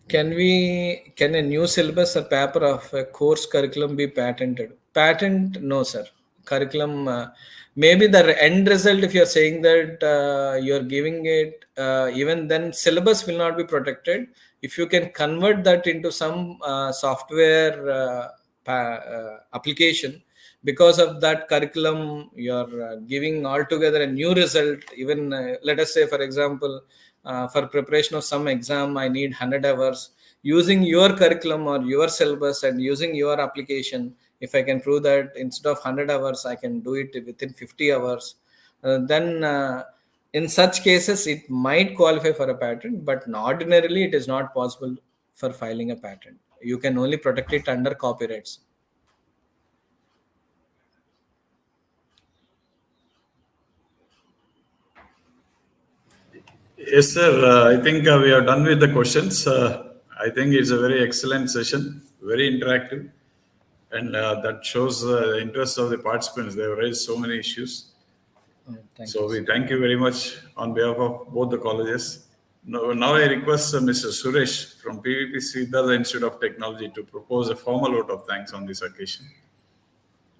Can a new syllabus or paper of a course curriculum be patented? Patent? No, sir. Curriculum, maybe the end result, if you're saying that you're giving it, even then syllabus will not be protected. If you can convert that into some software application, because of that curriculum, you're giving altogether a new result. Even let us say, for example, for preparation of some exam, I need 100 hours. Using your curriculum or your syllabus and using your application, if I can prove that instead of 100 hours, I can do it within 50 hours, then in such cases, it might qualify for a patent, but ordinarily, it is not possible for filing a patent. You can only protect it under copyrights. Yes, sir. I think we are done with the questions. I think it's a very excellent session, very interactive, and that shows the interest of the participants. They have raised so many issues. So we thank you very much on behalf of both the colleges. Now I request Mr. Suresh from PVP Siddhartha Institute of Technology to propose a formal vote of thanks on this occasion.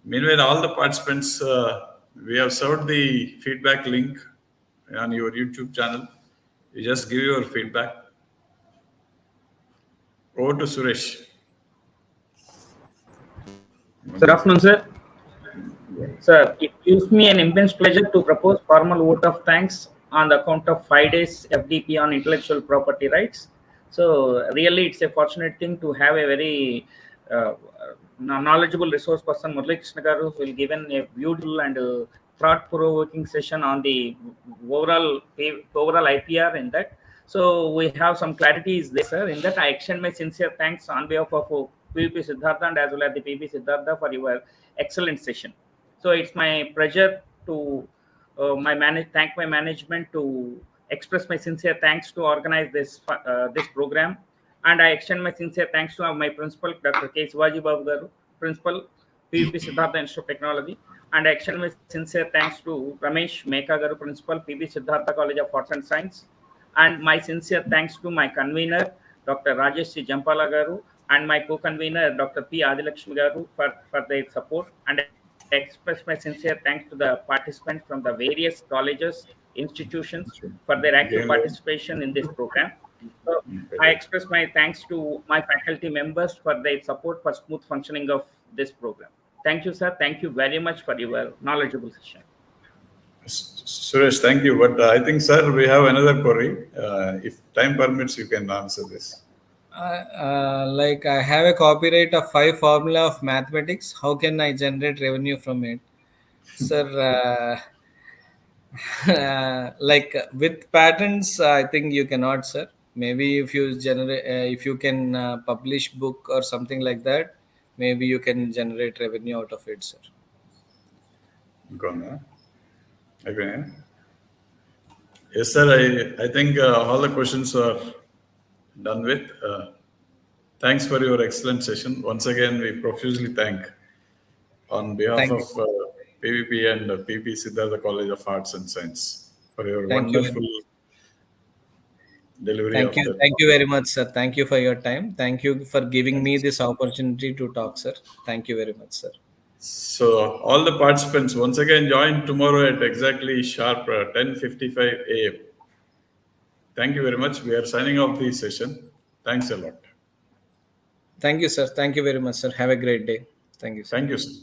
Meanwhile, all the participants, we have served the feedback link on your YouTube channel. You just give your feedback. Over to Suresh. Good afternoon, sir. Sir, it gives me an immense pleasure to propose formal vote of thanks on the account of 5 days FDP on intellectual property rights. So really, it's a fortunate thing to have a very knowledgeable resource person, Murali Krishna Garu, who will given a beautiful and thought-provoking session on the overall IPR in that. So we have some clarities there, sir. In that, I extend my sincere thanks on behalf of PVP Siddhartha and as well as the PVP Siddhartha for your excellent session. So it's my pleasure to thank my management to express my sincere thanks to organize this program, and I extend my sincere thanks to my principal, Dr. K. Sivaji Babu Garu, principal, PVP Siddhartha Institute of Technology, and I extend my sincere thanks to Ramesh Meka Garu, principal, PV Siddhartha College of Arts and Science, and my sincere thanks to my convener, Dr. Rajesh C. Jampala Garu, and my co-convener, Dr. P. Adilakshmi Garu, for their support. And I express my sincere thanks to the participants from the various colleges, institutions for their active participation in this program. So I express my thanks to my faculty members for their support for smooth functioning of this program. Thank you, sir. Thank you very much for your knowledgeable session. Suresh, thank you. But I think, sir, we have another query. If time permits, you can answer this. Like I have a copyright of 5 formula of mathematics. How can I generate revenue from it, sir? Like with patents, I think you cannot, sir. Maybe if you generate, if you can publish book or something like that, maybe you can generate revenue out of it, sir. Gone, huh? Okay. Yes, sir. I think all the questions are done with. Thanks for your excellent session. Once again, we profusely thank on behalf Thank of you. PVP and PP Siddhartha College of Arts and Science for your Thank you. wonderful delivery of the Thank you topic. very much, sir. Thank you for your time. Thank you for giving me Thanks. this opportunity to talk, sir. Thank you very much, sir. So all the participants once again join tomorrow at exactly sharp 10:55 a.m. Thank you very much. We are signing off the session. Thanks a lot. Thank you, sir. Thank you very much, sir. Have a great day. Thank you, sir. Thank you, sir.